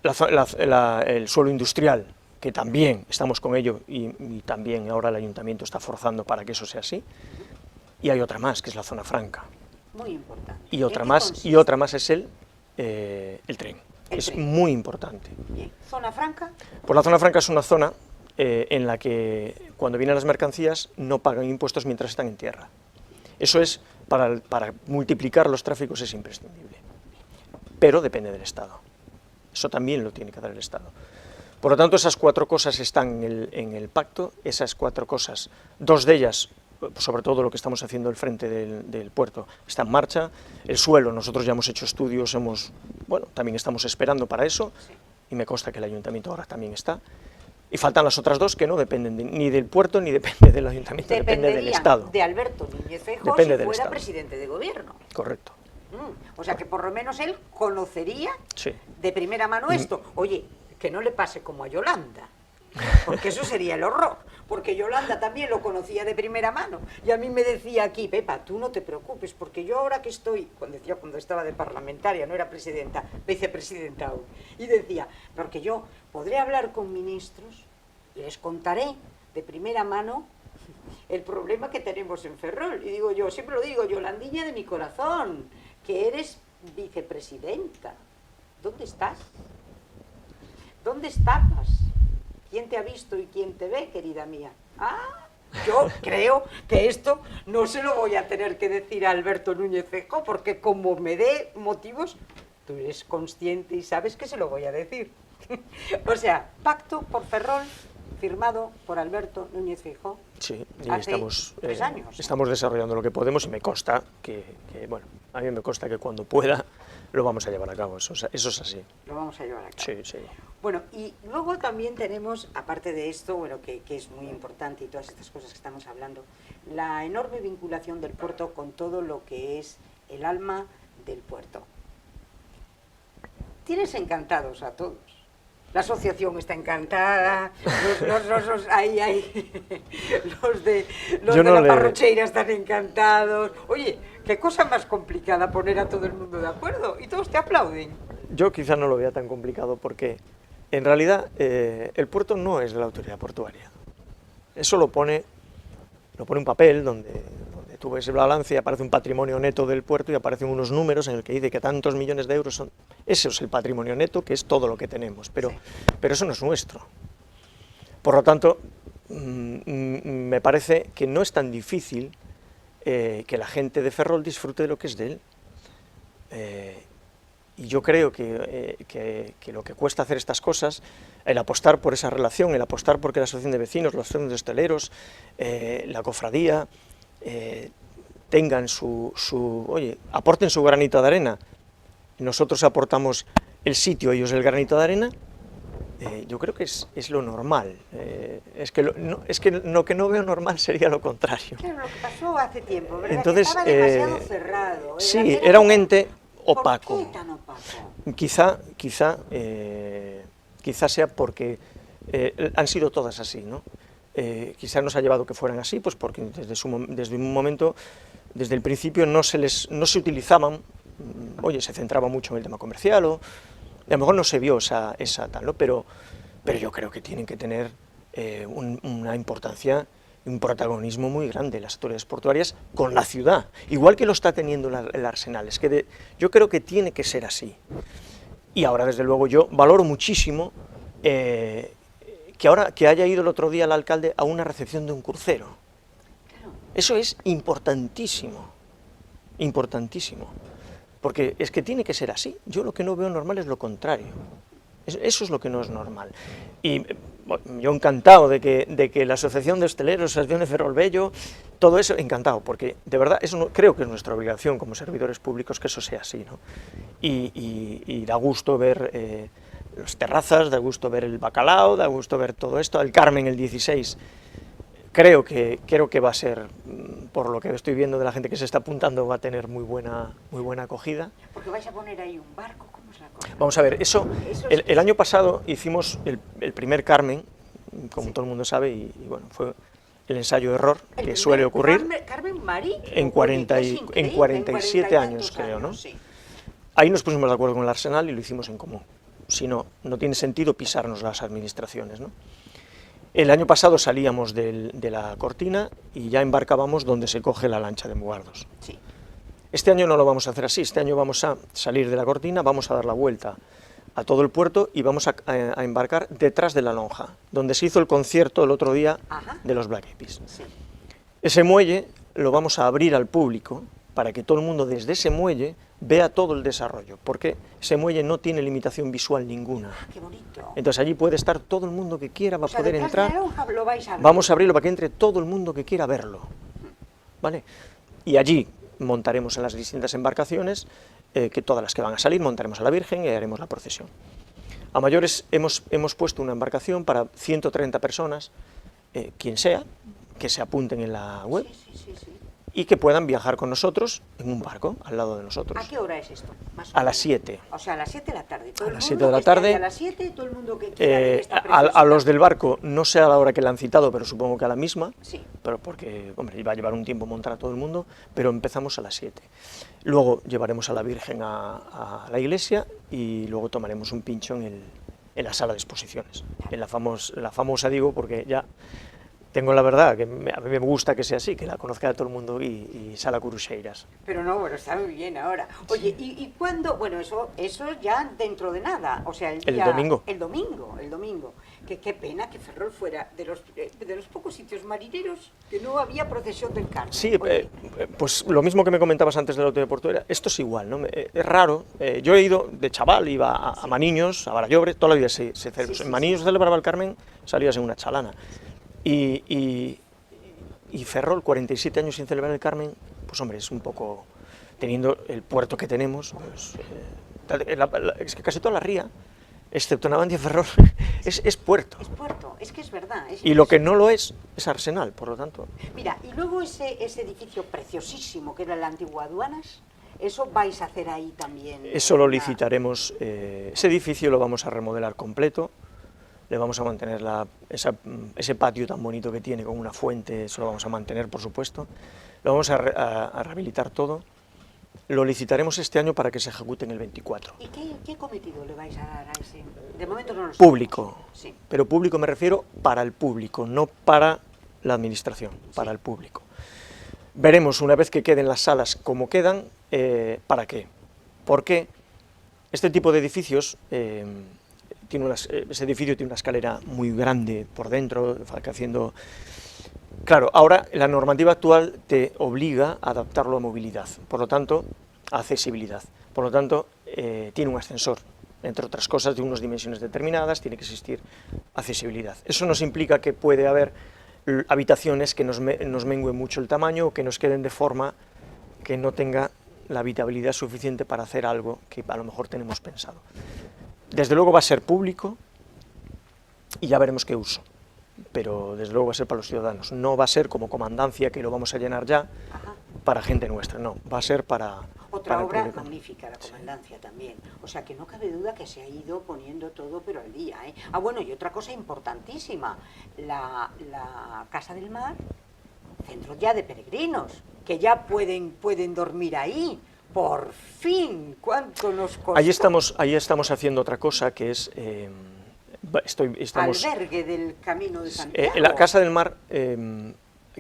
el suelo industrial, que también estamos con ello y también ahora el ayuntamiento está forzando para que eso sea así, y hay otra más, que es la zona franca. Muy importante. Y otra más es el tren. Es muy importante. Bien. ¿Zona franca? Pues la zona franca es una zona en la que cuando vienen las mercancías no pagan impuestos mientras están en tierra. Eso es, para multiplicar los tráficos es imprescindible, pero depende del Estado. Eso también lo tiene que dar el Estado. Por lo tanto, esas cuatro cosas están en el pacto, esas cuatro cosas, dos de ellas, sobre todo lo que estamos haciendo al frente del puerto, está en marcha. El suelo, nosotros ya hemos hecho estudios, bueno, también estamos esperando para eso, y me consta que el ayuntamiento ahora también está. Y faltan las otras dos que no dependen ni del puerto ni depende del ayuntamiento, depende del Estado. De Alberto Núñez Feijóo si fuera presidente de gobierno. Correcto. O sea que por lo menos él conocería sí. de primera mano esto. Oye, que no le pase como a Yolanda, porque eso sería el horror, porque Yolanda también lo conocía de primera mano, y a mí me decía aquí, Pepa, tú no te preocupes, porque yo ahora que estoy, cuando estaba de parlamentaria, no era presidenta, vicepresidenta aún, y decía, porque yo podré hablar con ministros, y les contaré de primera mano el problema que tenemos en Ferrol, y digo yo, siempre lo digo, Yolandiña de mi corazón, que eres vicepresidenta, ¿dónde estás? ¿Dónde estabas? ¿Quién te ha visto y quién te ve, querida mía? Yo creo que esto no se lo voy a tener que decir a Alberto Núñez Feijóo, porque como me dé motivos, tú eres consciente y sabes que se lo voy a decir. O sea, pacto por Ferrol, firmado por Alberto Núñez Feijóo. Sí, y hace 3 años. Estamos desarrollando lo que podemos y me consta bueno, a mí me consta que cuando pueda lo vamos a llevar a cabo, eso es así. Lo vamos a llevar a cabo. Sí, sí. Bueno, y luego también tenemos, aparte de esto, bueno, que es muy importante y todas estas cosas que estamos hablando, la enorme vinculación del puerto con todo lo que es el alma del puerto. Tienes encantados a todos. La asociación está encantada, los de la parrocheira están encantados. Oye, qué cosa más complicada poner a todo el mundo de acuerdo y todos te aplauden. Yo quizá no lo vea tan complicado porque en realidad el puerto no es de la autoridad portuaria. Eso lo pone un papel donde tú ves el balance y aparece un patrimonio neto del puerto y aparecen unos números en el que dice que tantos millones de euros son... Ese es el patrimonio neto, que es todo lo que tenemos, pero eso no es nuestro. Por lo tanto, me parece que no es tan difícil que la gente de Ferrol disfrute de lo que es de él. Y yo creo que lo que cuesta hacer estas cosas, el apostar por esa relación, el apostar porque la asociación de vecinos, la asociación de hosteleros, la cofradía, tengan oye, aporten su granito de arena, nosotros aportamos el sitio, ellos el granito de arena, yo creo que es lo normal. Es que lo que no veo normal sería lo contrario. Claro, lo que pasó hace tiempo, ¿verdad? Entonces, que estaba demasiado cerrado. Sí, era un ente opaco. ¿Por qué tan opaco? Quizá sea porque han sido todas así, ¿no? Quizá nos ha llevado que fueran así, pues porque desde un momento, desde el principio no se utilizaban, oye, se centraba mucho en el tema comercial, o a lo mejor no se vio esa tal, ¿no? Pero yo creo que tienen que tener una importancia, un protagonismo muy grande las autoridades portuarias con la ciudad, igual que lo está teniendo el Arsenal. Es que yo creo que tiene que ser así. Y ahora, desde luego, yo valoro muchísimo que haya ido el otro día el alcalde a una recepción de un crucero. Eso es importantísimo, importantísimo, porque es que tiene que ser así. Yo lo que no veo normal es lo contrario. Eso es lo que no es normal. Y bueno, yo encantado de que la Asociación de Hosteleros, Asociación de Ferrol-Bello, todo eso, encantado, porque de verdad eso creo que es nuestra obligación como servidores públicos que eso sea así, ¿no? Y da gusto ver las terrazas, da gusto ver el bacalao, da gusto ver todo esto. El Carmen, el 16, creo que va a ser, por lo que estoy viendo de la gente que se está apuntando, va a tener muy buena acogida. Porque vais a poner ahí un barco, ¿cómo es la cosa? Vamos a ver, el año pasado hicimos el primer Carmen, como todo el mundo sabe, y bueno, el ensayo-error El que suele ocurrir Carmen Marí, en 47 años, creo, ¿no? Sí. Ahí nos pusimos de acuerdo con el Arsenal y lo hicimos en común. Si no, no tiene sentido pisarnos las administraciones, ¿no? El año pasado salíamos de la Cortina y ya embarcábamos donde se coge la lancha de Mugardos. Sí. Este año no lo vamos a hacer así, este año vamos a salir de la Cortina, vamos a dar la vuelta a todo el puerto y vamos a embarcar detrás de la lonja, donde se hizo el concierto el otro día de los Black Eyed Peas. Sí. Ese muelle lo vamos a abrir al público para que todo el mundo desde ese muelle vea todo el desarrollo, porque ese muelle no tiene limitación visual ninguna. Qué bonito. Entonces allí puede estar todo el mundo que quiera, va a poder entrar. Lo vais a abrir. Vamos a abrirlo para que entre todo el mundo que quiera verlo, ¿vale? Y allí montaremos en las distintas embarcaciones, que todas las que van a salir, montaremos a la Virgen y haremos la procesión. A mayores hemos puesto una embarcación para 130 personas, quien sea, que se apunten en la web. Sí. Y que puedan viajar con nosotros en un barco al lado de nosotros. ¿A qué hora es esto? A las 7. O sea, a las 7 de la tarde. A las 7 de la tarde. A las 7, todo el mundo que quiera ver esta a los del barco, no sé a la hora que la han citado, pero supongo que a la misma. Sí. Pero porque, hombre, va a llevar un tiempo montar a todo el mundo, pero empezamos a las 7. Luego llevaremos a la Virgen a la iglesia y luego tomaremos un pincho en la sala de exposiciones. En la famosa digo, porque ya tengo la verdad, que a mí me gusta que sea así, que la conozca todo el mundo y Sala Curuxeiras. Pero no, bueno, está muy bien ahora. Oye, ¿y cuándo? Bueno, eso ya dentro de nada, o sea, el domingo. El domingo. Que qué pena que Ferrol fuera de los pocos sitios marineros que no había procesión del Carmen. Sí, pues lo mismo que me comentabas antes del auto de Portuera, esto es igual, ¿no? Es raro. Yo he ido de chaval, iba a Maniños, a Barallobre, toda la vida se celebra. En Maniños se celebraba el Carmen, salías en una chalana. Y Ferrol, 47 años sin celebrar el Carmen, pues hombre, es un poco, teniendo el puerto que tenemos, pues, es que casi toda la ría, excepto Navantia, Ferrol, es puerto. Es puerto, es que es verdad. Y lo que no lo es Arsenal, por lo tanto. Mira, y luego ese edificio preciosísimo que era la antigua aduanas, ¿eso vais a hacer ahí también? Eso lo licitaremos, ese edificio lo vamos a remodelar completo. Le vamos a mantener ese patio tan bonito que tiene con una fuente, eso lo vamos a mantener, por supuesto. Lo vamos a rehabilitar todo. Lo licitaremos este año para que se ejecute en el 24. ¿Y qué cometido le vais a dar a ese? De momento no lo sabemos. Público. Sí. Pero público me refiero para el público, no para la administración, para el público. Veremos una vez que queden las salas como quedan, ¿para qué? Porque este tipo de edificios... ese edificio tiene una escalera muy grande por dentro, haciendo... Claro, ahora la normativa actual te obliga a adaptarlo a movilidad, por lo tanto, a accesibilidad. Por lo tanto, tiene un ascensor, entre otras cosas, de unas dimensiones determinadas, tiene que existir accesibilidad. Eso nos implica que puede haber habitaciones que nos mengüen mucho el tamaño o que nos queden de forma que no tenga la habitabilidad suficiente para hacer algo que a lo mejor tenemos pensado. Desde luego va a ser público y ya veremos qué uso, pero desde luego va a ser para los ciudadanos. No va a ser como comandancia, que lo vamos a llenar ya, para gente nuestra, no, va a ser para... Otra para obra magnífica, la comandancia también. O sea, que no cabe duda que se ha ido poniendo todo, pero al día, ¿eh? Ah, bueno, y otra cosa importantísima, la Casa del Mar, centro ya de peregrinos, que ya pueden dormir ahí. Por fin, ¿cuánto nos costó? Ahí estamos haciendo otra cosa, que es... estamos, albergue del Camino de Santiago. La Casa del Mar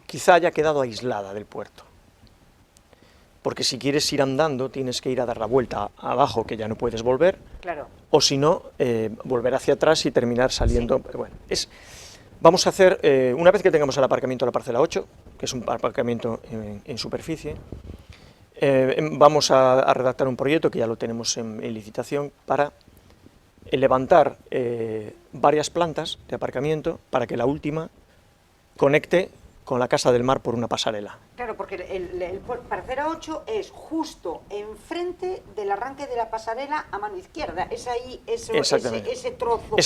quizá haya quedado aislada del puerto, porque si quieres ir andando tienes que ir a dar la vuelta abajo, que ya no puedes volver, claro. O si no, volver hacia atrás y terminar saliendo... Sí. Bueno, vamos a hacer, una vez que tengamos el aparcamiento de la parcela 8, que es un aparcamiento en superficie, vamos a redactar un proyecto que ya lo tenemos en licitación para levantar varias plantas de aparcamiento para que la última conecte con la Casa del Mar por una pasarela. Claro, porque el parcela 8 es justo enfrente del arranque de la pasarela a mano izquierda, es ahí ese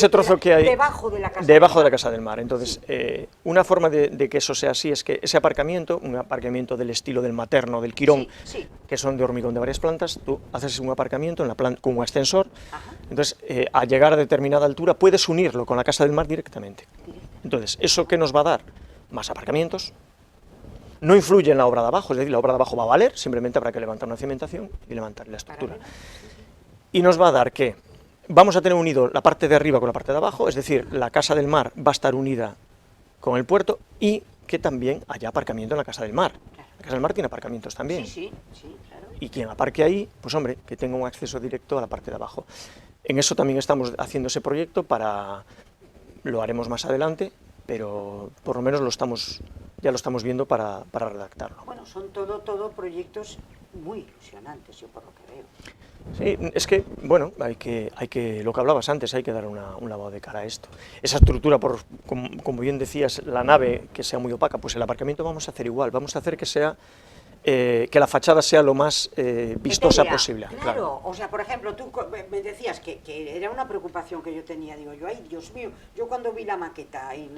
trozo que hay debajo de la Casa del Mar. De la Casa del Mar. Entonces, sí. Una forma de que eso sea así es que ese aparcamiento, un aparcamiento del estilo del Materno, del Quirón, sí. Que son de hormigón de varias plantas, tú haces un aparcamiento con un ascensor. Ajá. Entonces, al llegar a determinada altura puedes unirlo con la Casa del Mar directamente. Entonces, ¿eso qué nos va a dar? más aparcamientos. No influye en la obra de abajo, es decir, la obra de abajo va a valer, simplemente habrá que levantar una cimentación y levantar la estructura. Y nos va a dar que vamos a tener unido la parte de arriba con la parte de abajo, es decir, la Casa del Mar va a estar unida con el puerto y que también haya aparcamiento en la Casa del Mar. La Casa del Mar tiene aparcamientos también. Sí, claro. Y quien aparque ahí, pues hombre, que tenga un acceso directo a la parte de abajo. En eso también estamos haciendo ese proyecto lo haremos más adelante, pero por lo menos ya lo estamos viendo para redactarlo. Bueno, son todo proyectos muy ilusionantes, yo por lo que veo. Sí, es que, bueno, hay que lo que hablabas antes, hay que dar un lavado de cara a esto. Esa estructura, como bien decías, la nave que sea muy opaca, pues el aparcamiento vamos a hacer igual, vamos a hacer que sea que la fachada sea lo más vistosa posible. Claro, o sea, por ejemplo, tú me decías que era una preocupación que yo tenía, digo yo, ay, Dios mío, yo cuando vi la maqueta y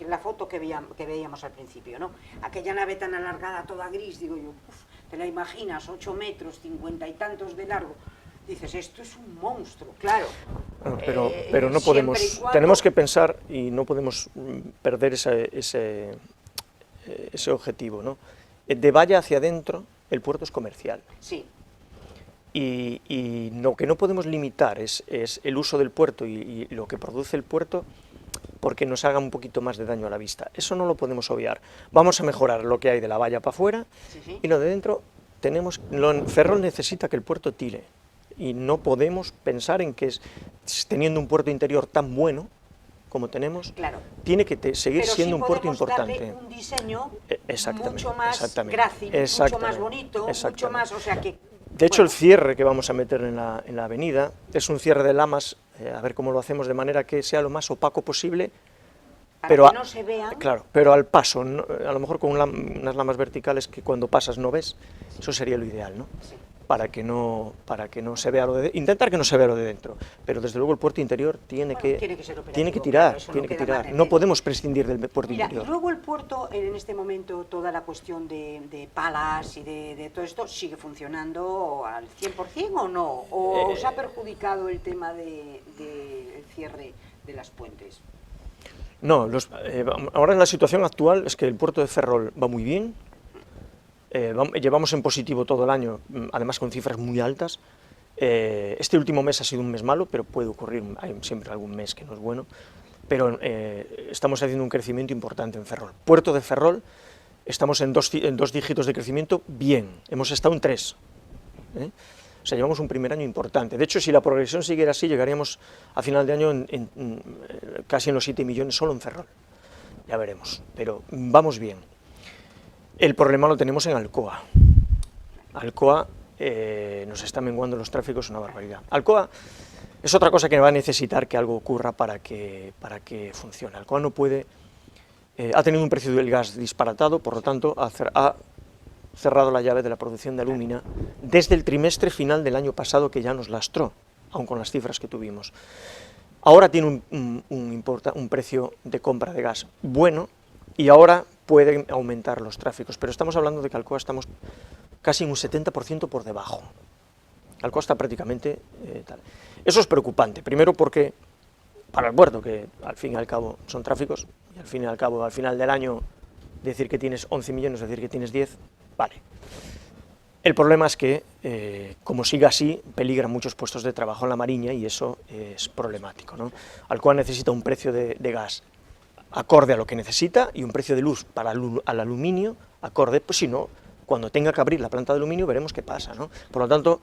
la foto que veíamos al principio, ¿no? Aquella nave tan alargada, toda gris, digo yo, te la imaginas, 8 metros, 50 y tantos de largo, dices, esto es un monstruo, claro. Bueno, pero no podemos, tenemos que pensar y no podemos perder ese objetivo, ¿no? De valla hacia adentro, el puerto es comercial. Sí. Y lo que no podemos limitar es el uso del puerto y lo que produce el puerto porque nos haga un poquito más de daño a la vista. Eso no lo podemos obviar. Vamos a mejorar lo que hay de la valla para afuera y lo de dentro Ferrol necesita que el puerto tire y no podemos pensar en que teniendo un puerto interior tan bueno como tenemos, claro, tiene que seguir siendo un puerto importante. Darle un diseño mucho más grácil, mucho más bonito, mucho más, o sea que... De hecho, el cierre que vamos a meter en la avenida es un cierre de lamas, a ver cómo lo hacemos de manera que sea lo más opaco posible, para que no se vean. Claro, pero al paso, ¿no? A lo mejor con unas lamas verticales que cuando pasas no ves, eso sería lo ideal, ¿no? Sí. Para que no se vea lo de dentro, intentar que no se vea lo de dentro, pero desde luego el puerto interior tiene que tirar, no podemos prescindir del puerto interior. Y luego el puerto, en este momento, toda la cuestión de palas y de todo esto, ¿sigue funcionando al 100% o no? ¿O os ha perjudicado el tema del cierre de las puentes? No, ahora en la situación actual es que el puerto de Ferrol va muy bien. Llevamos en positivo todo el año, además con cifras muy altas. Este último mes ha sido un mes malo, pero puede ocurrir, hay siempre algún mes que no es bueno, pero estamos haciendo un crecimiento importante en Ferrol. Puerto de Ferrol, estamos en dos dígitos de crecimiento, bien, hemos estado en 3. O sea, llevamos un primer año importante. De hecho, si la progresión siguiera así, llegaríamos a final de año casi en los 7 millones solo en Ferrol. Ya veremos, pero vamos bien. El problema lo tenemos en Alcoa. Alcoa nos está menguando los tráficos una barbaridad. Alcoa es otra cosa que va a necesitar que algo ocurra para que funcione. Alcoa no puede... ha tenido un precio del gas disparatado, por lo tanto ha cerrado la llave de la producción de alúmina desde el trimestre final del año pasado, que ya nos lastró, aun con las cifras que tuvimos. Ahora tiene un precio de compra de gas bueno y ahora pueden aumentar los tráficos, pero estamos hablando de que Alcoa estamos casi en un 70% por debajo. Alcoa está prácticamente tal. Eso es preocupante, primero porque para el puerto, que al fin y al cabo son tráficos, y al fin y al cabo, al final del año, decir que tienes 11 millones, decir que tienes 10, vale. El problema es que, como siga así, peligran muchos puestos de trabajo en la Mariña y eso es problemático, ¿no? Alcoa necesita un precio de gas acorde a lo que necesita y un precio de luz para al aluminio acorde, pues si no, cuando tenga que abrir la planta de aluminio veremos qué pasa, ¿no? Por lo tanto,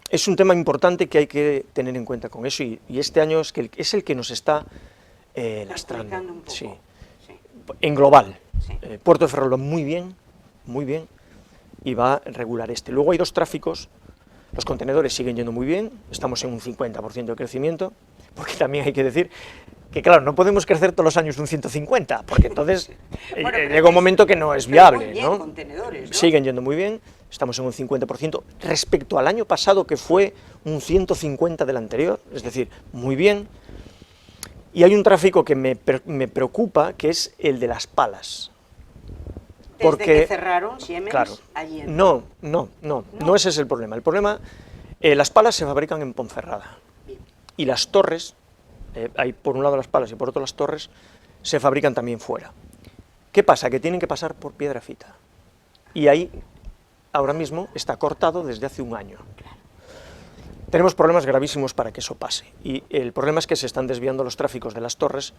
es un tema importante que hay que tener en cuenta con eso y este año es el que nos está lastrando. Un poco. Sí. En global, Puerto de Ferrol muy bien, y va a regular este. Luego hay 2 tráficos, los contenedores siguen yendo muy bien, estamos en un 50% de crecimiento, porque también hay que decir que, claro, no podemos crecer todos los años un 150, porque entonces llega un momento que no es viable, bien, ¿no? Contenedores, ¿no? Siguen yendo muy bien, estamos en un 50% respecto al año pasado, que fue un 150 del anterior, es decir, muy bien. Y hay un tráfico que me preocupa, que es el de las palas. Desde que cerraron Siemens, claro, allí en... no ese es el problema. El problema, las palas se fabrican en Ponferrada. Bien. Y las torres, hay por un lado las palas y por otro las torres, se fabrican también fuera. ¿Qué pasa? Que tienen que pasar por Piedrafita. Y ahí, ahora mismo, está cortado desde hace un año. Tenemos problemas gravísimos para que eso pase. Y el problema es que se están desviando los tráficos de las Torres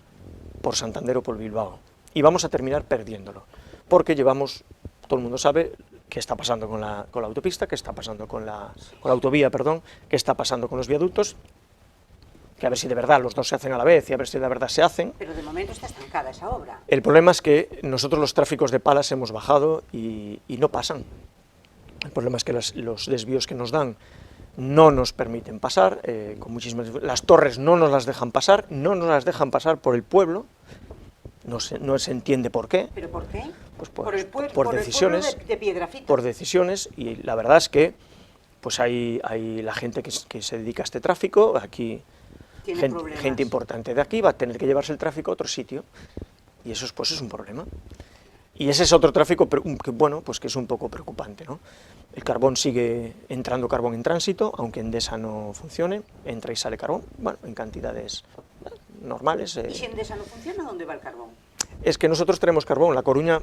por Santander o por Bilbao. Y vamos a terminar perdiéndolo. Porque llevamos, todo el mundo sabe, qué está pasando con la autopista, qué está pasando con la autovía, perdón, qué está pasando con los viaductos, que a ver si de verdad los dos se hacen a la vez y a ver si de verdad se hacen. Pero de momento está estancada esa obra. El problema es que nosotros los tráficos de palas hemos bajado y no pasan. El problema es que los desvíos que nos dan no nos permiten pasar, con muchísimas, las torres no nos las dejan pasar, no nos las dejan pasar por el pueblo, no se entiende por qué. ¿Pero por qué? Pues por decisiones, el pueblo de Piedrafita. por decisiones, y la verdad es que pues hay la gente que se dedica a este tráfico, aquí gente importante de aquí va a tener que llevarse el tráfico a otro sitio, y eso pues es un problema. Y ese es otro tráfico que, bueno, pues que es un poco preocupante, ¿no? El carbón sigue entrando carbón en tránsito, aunque Endesa no funcione, entra y sale carbón, bueno, en cantidades normales. ¿Y si Endesa no funciona, dónde va el carbón? Es que nosotros tenemos carbón, La Coruña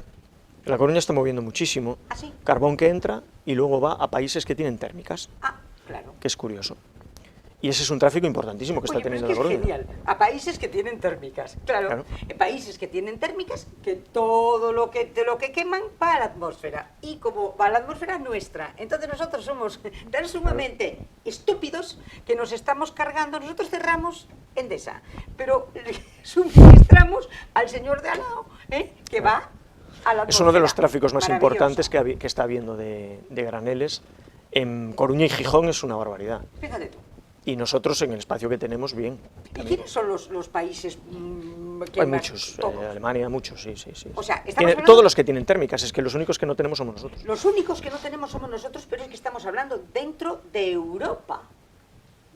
está moviendo muchísimo, ¿Ah, sí? Carbón que entra y luego va a países que tienen térmicas, claro. Que es curioso. Y ese es un tráfico importantísimo que está teniendo La Coruña. Es genial, a países que tienen térmicas, claro. Países que tienen térmicas, que todo lo que queman va a la atmósfera, y como va a la atmósfera nuestra, entonces nosotros somos tan sumamente estúpidos que nos estamos cargando, nosotros cerramos Endesa, pero suministramos al señor de al lado, que va a la atmósfera. Es uno de los tráficos más importantes que está habiendo de graneles. En Coruña y Gijón es una barbaridad. Fíjate tú. Y nosotros en el espacio que tenemos, bien. ¿Y quiénes son los países que hay más? Muchos, Alemania, muchos, sí. O sea, todos los que tienen térmicas, es que los únicos que no tenemos somos nosotros. Los únicos que no tenemos somos nosotros, pero es que estamos hablando dentro de Europa.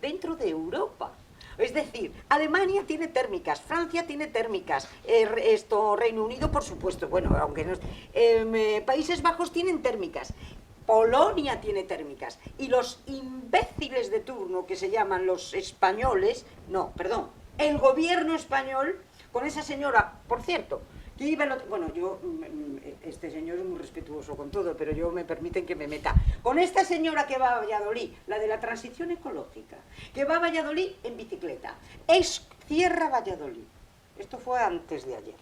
Dentro de Europa. Es decir, Alemania tiene térmicas, Francia tiene térmicas, Reino Unido, por supuesto, bueno, aunque no... Países Bajos tienen térmicas. Polonia tiene térmicas, y los imbéciles de turno que se llaman los españoles, no, perdón, el gobierno español, con esa señora, por cierto, que iba bueno, yo, este señor es muy respetuoso con todo, pero yo me permiten que me meta, con esta señora que va a Valladolid, la de la transición ecológica, que va a Valladolid en bicicleta, cierra Valladolid, esto fue antes de ayer,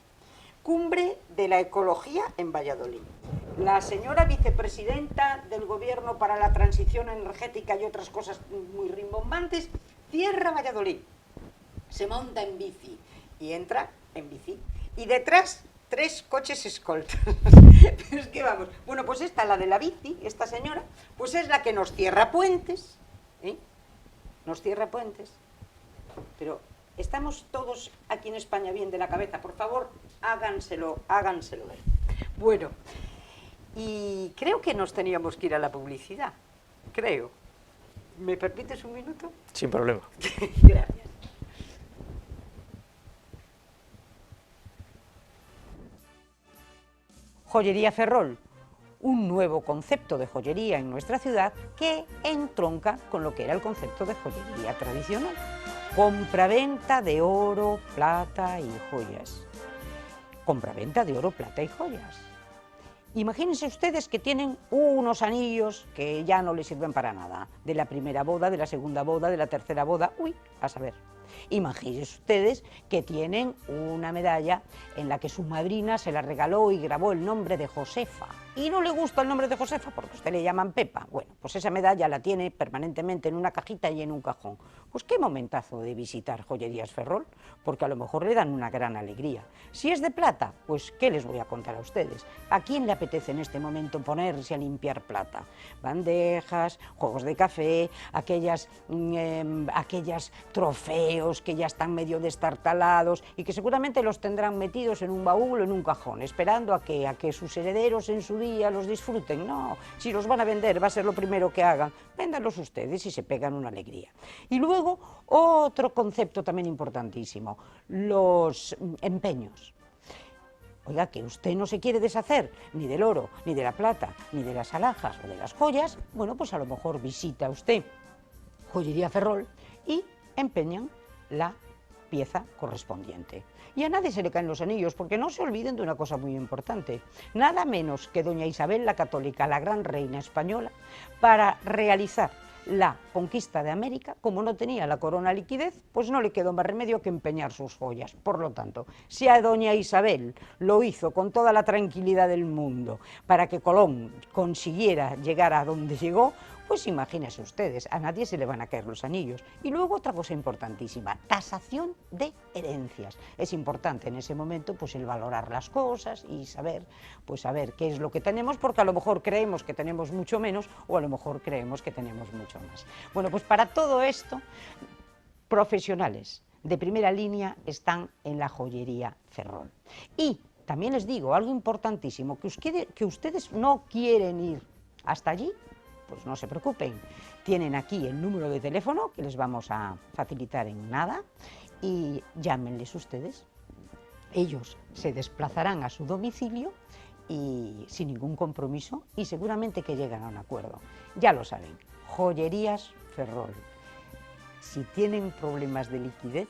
Cumbre de la Ecología en Valladolid. La señora vicepresidenta del Gobierno para la Transición Energética y otras cosas muy rimbombantes, cierra Valladolid, se monta en bici y entra en bici. Y detrás, 3 coches escoltas. Pero es que vamos, bueno, pues esta, la de la bici, esta señora, pues es la que nos cierra puentes, nos cierra puentes, pero... Estamos todos aquí en España bien de la cabeza, por favor, háganselo ver. Bueno, y creo que nos teníamos que ir a la publicidad, creo. ¿Me permites un minuto? Sin problema. Gracias. Joyería Ferrol, un nuevo concepto de joyería en nuestra ciudad que entronca con lo que era el concepto de joyería tradicional. Compraventa de oro, plata y joyas. Compraventa de oro, plata y joyas. Imagínense ustedes que tienen unos anillos que ya no les sirven para nada. De la primera boda, de la segunda boda, de la tercera boda, a saber. Imagínense ustedes que tienen una medalla en la que su madrina se la regaló y grabó el nombre de Josefa. Y no le gusta el nombre de Josefa porque a usted le llaman Pepa. Bueno, pues esa medalla la tiene permanentemente en una cajita y en un cajón. Pues qué momentazo de visitar Joyerías Ferrol, porque a lo mejor le dan una gran alegría. Si es de plata, pues ¿qué les voy a contar a ustedes? ¿A quién le apetece en este momento ponerse a limpiar plata? Bandejas, juegos de café, aquellos trofeos que ya están medio destartalados y que seguramente los tendrán metidos en un baúl o en un cajón, esperando a que sus herederos en su día los disfruten. No, si los van a vender va a ser lo primero que hagan, véndanlos ustedes y se pegan una alegría. Y luego otro concepto también importantísimo, los empeños. Oiga, que usted no se quiere deshacer ni del oro, ni de la plata, ni de las alhajas o de las joyas, bueno, pues a lo mejor visita usted Joyería Ferrol y empeñan la pieza correspondiente. Y a nadie se le caen los anillos, porque no se olviden de una cosa muy importante. Nada menos que doña Isabel la Católica, la gran reina española, para realizar la conquista de América, como no tenía la corona liquidez, pues no le quedó más remedio que empeñar sus joyas. Por lo tanto, si a doña Isabel lo hizo con toda la tranquilidad del mundo para que Colón consiguiera llegar a donde llegó, pues imagínense ustedes, a nadie se le van a caer los anillos. Y luego otra cosa importantísima, tasación de herencias. Es importante en ese momento pues el valorar las cosas y saber qué es lo que tenemos, porque a lo mejor creemos que tenemos mucho menos o a lo mejor creemos que tenemos mucho más. Bueno, pues para todo esto, profesionales de primera línea están en la joyería Ferrol. Y también les digo algo importantísimo, que ustedes no quieren ir hasta allí, pues no se preocupen, tienen aquí el número de teléfono que les vamos a facilitar en nada y llámenles ustedes. Ellos se desplazarán a su domicilio y sin ningún compromiso y seguramente que llegan a un acuerdo. Ya lo saben, Joyerías Ferrol. Si tienen problemas de liquidez,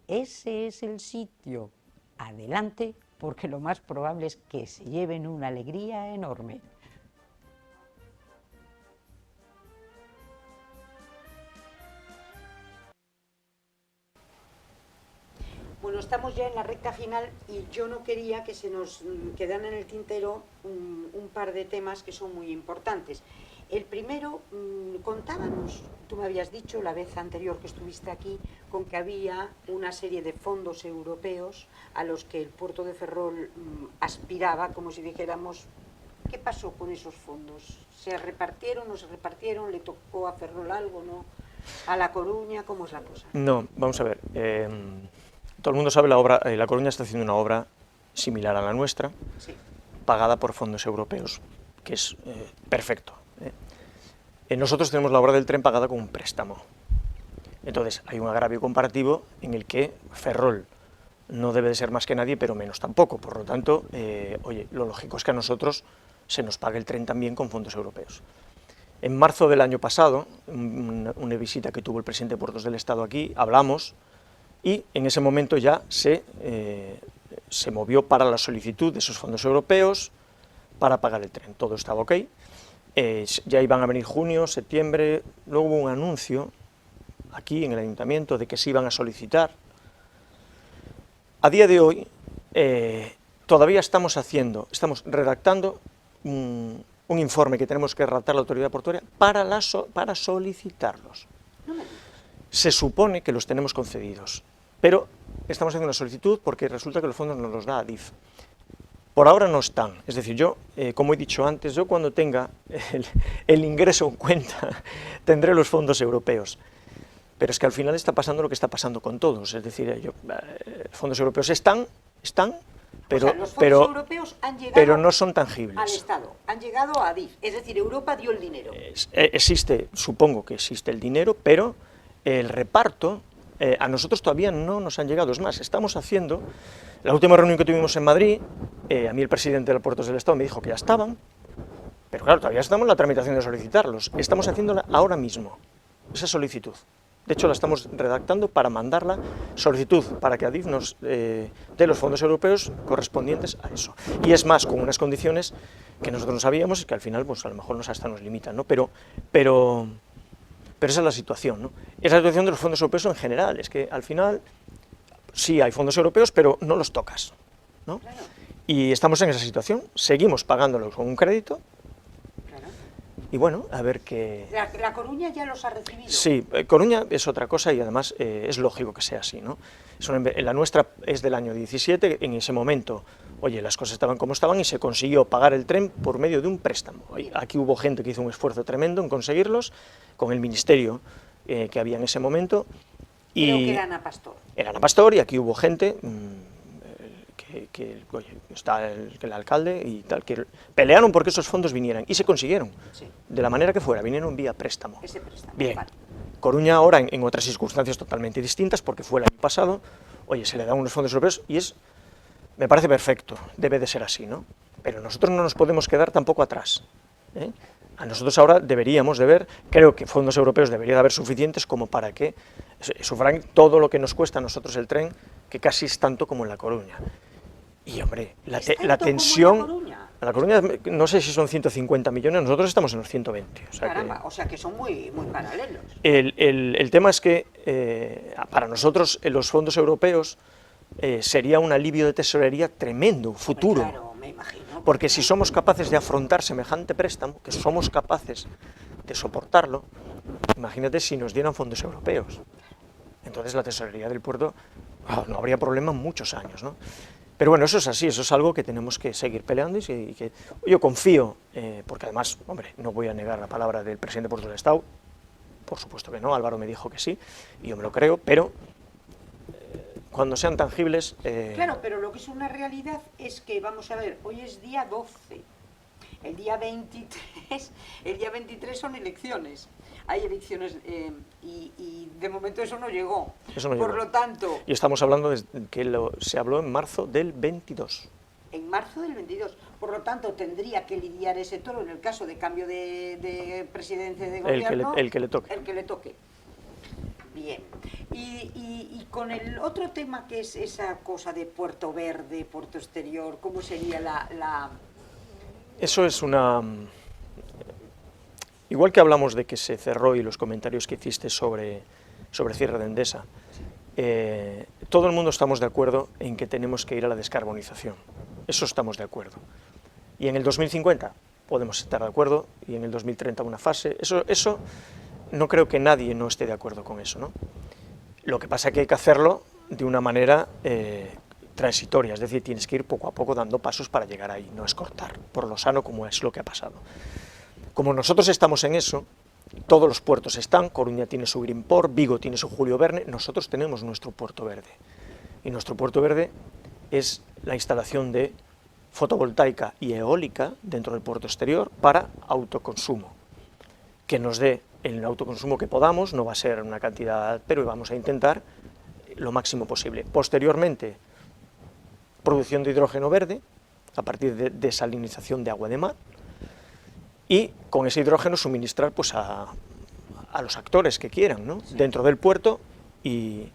ese es el sitio. Adelante, porque lo más probable es que se lleven una alegría enorme. Bueno, estamos ya en la recta final y yo no quería que se nos quedaran en el tintero un par de temas que son muy importantes. El primero, contábamos, tú me habías dicho la vez anterior que estuviste aquí, con que había una serie de fondos europeos a los que el puerto de Ferrol aspiraba, como si dijéramos. ¿Qué pasó con esos fondos? ¿Se repartieron, no se repartieron? ¿Le tocó a Ferrol algo, no? ¿A La Coruña? ¿Cómo es la cosa? No, vamos a ver. Todo el mundo sabe La Coruña está haciendo una obra similar a la nuestra, sí, pagada por fondos europeos, que es perfecto. Nosotros tenemos la obra del tren pagada con un préstamo. Entonces hay un agravio comparativo en el que Ferrol no debe de ser más que nadie, pero menos tampoco. Por lo tanto, oye, lo lógico es que a nosotros se nos pague el tren también con fondos europeos. En marzo del año pasado, una visita que tuvo el presidente de Puertos del Estado aquí, hablamos y en ese momento ya se movió para la solicitud de esos fondos europeos para pagar el tren. Todo estaba ok. Ya iban a venir junio, septiembre, luego hubo un anuncio aquí en el ayuntamiento de que se iban a solicitar. A día de hoy todavía estamos redactando un informe que tenemos que redactar la autoridad portuaria para solicitarlos. Se supone que los tenemos concedidos, pero estamos haciendo una solicitud porque resulta que los fondos nos los da Adif. Por ahora no están, es decir, yo, como he dicho antes, yo cuando tenga el ingreso en cuenta tendré los fondos europeos. Pero es que al final está pasando lo que está pasando con todos, es decir, fondos europeos están, pero, o sea, los fondos europeos han llegado pero no son tangibles. Al Estado, han llegado a Adif, es decir, Europa dio el dinero. Supongo que existe el dinero, pero el reparto a nosotros todavía no nos han llegado. Es más, estamos haciendo, la última reunión que tuvimos en Madrid, a mí el presidente de los Puertos del Estado me dijo que ya estaban, pero claro, todavía estamos en la tramitación de solicitarlos. Estamos haciéndola ahora mismo, esa solicitud. De hecho, la estamos redactando para mandarla, solicitud para que Adif nos dé los fondos europeos correspondientes a eso. Y es más, con unas condiciones que nosotros no sabíamos y que al final, pues a lo mejor hasta nos limitan, ¿no? Pero esa es la situación, ¿no? Es la situación de los fondos europeos en general, es que al final sí hay fondos europeos, pero no los tocas, ¿no? Claro. Y estamos en esa situación, seguimos pagándolos con un crédito. Y bueno, a ver qué... ¿La Coruña ya los ha recibido? Sí, Coruña es otra cosa y además es lógico que sea así, ¿no? La nuestra es del año 17, en ese momento, oye, las cosas estaban como estaban y se consiguió pagar el tren por medio de un préstamo. Aquí hubo gente que hizo un esfuerzo tremendo en conseguirlos, con el ministerio que había en ese momento. Creo que era Ana Pastor. Era Ana Pastor y aquí hubo gente... oye, está el alcalde y tal, que pelearon porque esos fondos vinieran y se consiguieron, sí, de la manera que fuera, vinieron vía préstamo. Ese préstamo, bien, vale. Coruña ahora en otras circunstancias totalmente distintas, porque fue el año pasado, oye, se le dan unos fondos europeos y me parece perfecto, debe de ser así, ¿no? Pero nosotros no nos podemos quedar tampoco atrás, ¿eh? A nosotros ahora deberíamos de ver, creo que fondos europeos debería de haber suficientes como para que sufran todo lo que nos cuesta a nosotros el tren, que casi es tanto como en La Coruña. Y hombre, la tensión... La Coruña, no sé si son 150 millones, nosotros estamos en los 120. O sea Caramba, o sea que son muy paralelos. El tema es que para nosotros los fondos europeos sería un alivio de tesorería tremendo, futuro. Claro, me imagino. Porque si somos capaces de afrontar semejante préstamo, que somos capaces de soportarlo, imagínate si nos dieran fondos europeos. Entonces la tesorería del puerto no habría problema en muchos años, ¿no? Pero bueno, eso es así, eso es algo que tenemos que seguir peleando y que yo confío, porque además, hombre, no voy a negar la palabra del presidente de Puertos del Estado, por supuesto que no, Álvaro me dijo que sí, y yo me lo creo, pero cuando sean tangibles... Claro, pero lo que es una realidad es que, vamos a ver, hoy es día 12, el día 23 son elecciones. Hay elecciones y de momento eso no llegó. Por lo tanto... Y estamos hablando de que se habló en marzo del 22. En marzo del 22. Por lo tanto, tendría que lidiar ese toro en el caso de cambio de presidencia de gobierno. El que le toque. El que le toque. Bien. Y con el otro tema que es esa cosa de Puerto Verde, Puerto Exterior, ¿cómo sería la...? Eso es una... Igual que hablamos de que se cerró y los comentarios que hiciste sobre cierre de Endesa, todo el mundo estamos de acuerdo en que tenemos que ir a la descarbonización. Eso estamos de acuerdo. Y en el 2050 podemos estar de acuerdo, y en el 2030 una fase. Eso no creo que nadie no esté de acuerdo con eso, ¿no? Lo que pasa es que hay que hacerlo de una manera transitoria, es decir, tienes que ir poco a poco dando pasos para llegar ahí, no es cortar, por lo sano como es lo que ha pasado. Como nosotros estamos en eso, todos los puertos están, Coruña tiene su Greenport, Vigo tiene su Julio Verne, nosotros tenemos nuestro puerto verde. Y nuestro puerto verde es la instalación de fotovoltaica y eólica dentro del puerto exterior para autoconsumo, que nos dé el autoconsumo que podamos, no va a ser una cantidad, pero vamos a intentar lo máximo posible. Posteriormente, producción de hidrógeno verde, a partir de desalinización de agua de mar, y con ese hidrógeno suministrar pues a los actores que quieran, ¿no? Sí. Dentro del puerto y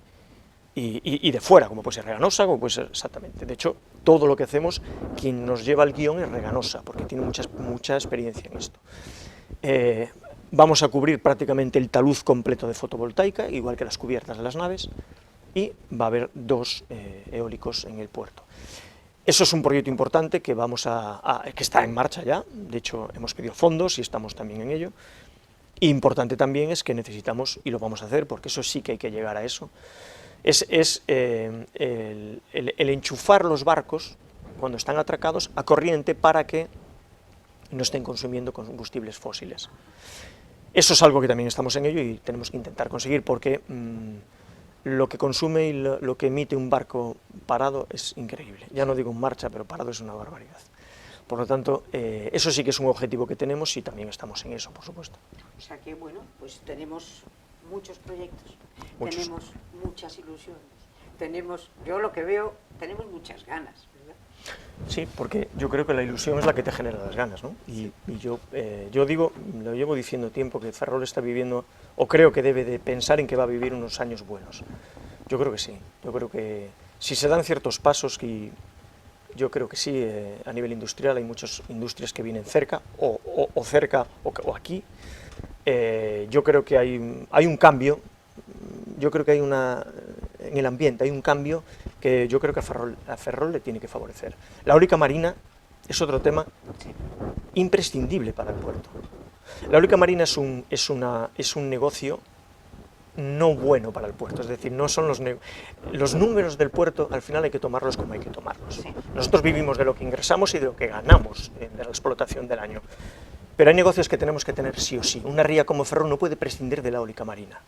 de fuera, como puede ser Reganosa, como puede ser exactamente. De hecho, todo lo que hacemos, quien nos lleva el guión es Reganosa, porque tiene mucha experiencia en esto. Vamos a cubrir prácticamente el talud completo de fotovoltaica, igual que las cubiertas de las naves, y va a haber 2 eólicos en el puerto. Eso es un proyecto importante que que está en marcha ya, de hecho hemos pedido fondos y estamos también en ello. Importante también es que necesitamos, y lo vamos a hacer, porque eso sí que hay que llegar a eso, es el enchufar los barcos cuando están atracados a corriente para que no estén consumiendo combustibles fósiles. Eso es algo que también estamos en ello y tenemos que intentar conseguir, porque lo que consume y lo que emite un barco parado es increíble. Ya no digo en marcha, pero parado es una barbaridad. Por lo tanto, eso sí que es un objetivo que tenemos y también estamos en eso, por supuesto. O sea que, bueno, pues tenemos muchos proyectos, tenemos muchas ilusiones, yo lo que veo, tenemos muchas ganas, ¿verdad? Sí, porque yo creo que la ilusión es la que te genera las ganas, ¿no? Y yo digo, lo llevo diciendo tiempo, que Ferrol está viviendo, o creo que debe de pensar en que va a vivir unos años buenos. Yo creo que sí, yo creo que si se dan ciertos pasos, y yo creo que sí, a nivel industrial hay muchas industrias que vienen cerca, o cerca, o aquí. Yo creo que hay un cambio, yo creo que en el ambiente hay un cambio que yo creo que a Ferrol le tiene que favorecer. La eólica marina es otro tema imprescindible para el puerto. La eólica marina es un negocio no bueno para el puerto, es decir, no son los números del puerto, al final hay que tomarlos como hay que tomarlos. Sí. Nosotros vivimos de lo que ingresamos y de lo que ganamos de la explotación del año. Pero hay negocios que tenemos que tener sí o sí. Una ría como Ferrol no puede prescindir de la eólica marina,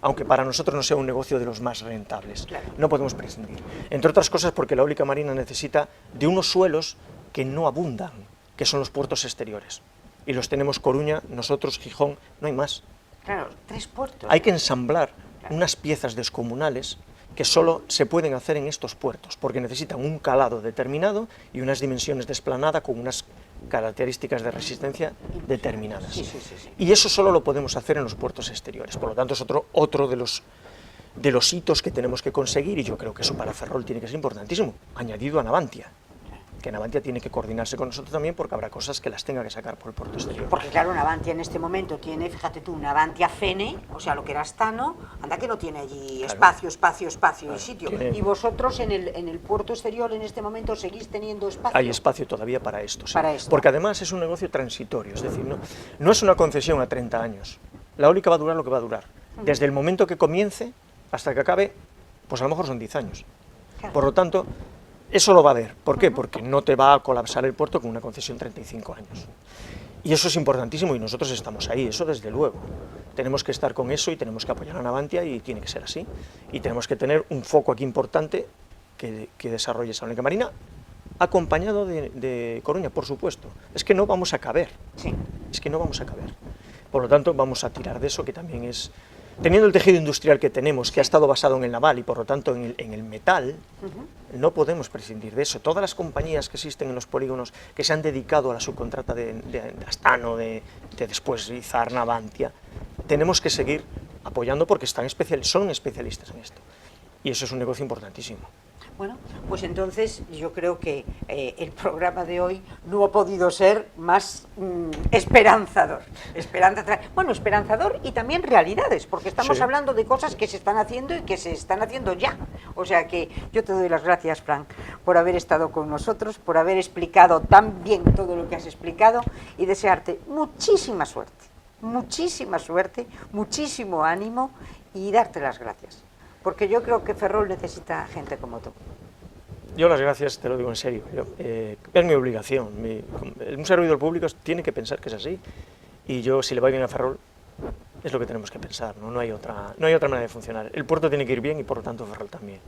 aunque para nosotros no sea un negocio de los más rentables. Claro. No podemos prescindir. Entre otras cosas porque la eólica marina necesita de unos suelos que no abundan, que son los puertos exteriores. Y los tenemos Coruña, nosotros, Gijón, no hay más. Claro, 3 puertos. Hay que ensamblar unas piezas descomunales que solo se pueden hacer en estos puertos, porque necesitan un calado determinado y unas dimensiones de esplanada con unas características de resistencia determinadas. Sí, sí, sí, sí. Y eso solo lo podemos hacer en los puertos exteriores, por lo tanto es otro de los hitos que tenemos que conseguir, y yo creo que eso para Ferrol tiene que ser importantísimo, añadido a Navantia, que Navantia tiene que coordinarse con nosotros también, porque habrá cosas que las tenga que sacar por el puerto exterior. Porque claro, Navantia en este momento tiene, fíjate tú, Navantia Fene, o sea, lo que era Stano, anda que no tiene allí Claro. espacio y sitio. Tiene- Y vosotros en el puerto exterior en este momento seguís teniendo espacio. Hay espacio todavía para esto, sí. Para esto. Porque además es un negocio transitorio, es decir, no es una concesión a 30 años. La eólica va a durar lo que va a durar. Desde el momento que comience hasta que acabe, pues a lo mejor son 10 años. Claro. Por lo tanto, eso lo va a haber. ¿Por qué? Porque no te va a colapsar el puerto con una concesión 35 años. Y eso es importantísimo y nosotros estamos ahí, eso desde luego. Tenemos que estar con eso y tenemos que apoyar a Navantia y tiene que ser así. Y tenemos que tener un foco aquí importante que desarrolle esa eólica marina, acompañado de Coruña, por supuesto. Es que no vamos a caber, Sí. es que no vamos a caber. Por lo tanto, vamos a tirar de eso, que también es... Teniendo el tejido industrial que tenemos, que ha estado basado en el naval y por lo tanto en el metal, no podemos prescindir de eso. Todas las compañías que existen en los polígonos que se han dedicado a la subcontrata de Astano, de después Izar, Navantia, tenemos que seguir apoyando porque son especialistas en esto. Y eso es un negocio importantísimo. Bueno, pues entonces yo creo que el programa de hoy no ha podido ser más esperanzador. Esperanzador y también realidades, porque estamos Sí. hablando de cosas que se están haciendo y que se están haciendo ya. O sea que yo te doy las gracias, Frank, por haber estado con nosotros, por haber explicado tan bien todo lo que has explicado y desearte muchísima suerte, muchísimo ánimo y darte las gracias. Porque yo creo que Ferrol necesita gente como tú. Yo las gracias, te lo digo en serio, es mi obligación. Un servidor público tiene que pensar que es así, y yo, si le va bien a Ferrol, es lo que tenemos que pensar, ¿no? No hay otra manera de funcionar. El puerto tiene que ir bien y por lo tanto Ferrol también.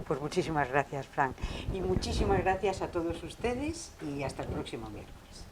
Pues muchísimas gracias, Frank. Y muchísimas gracias a todos ustedes y hasta el próximo miércoles.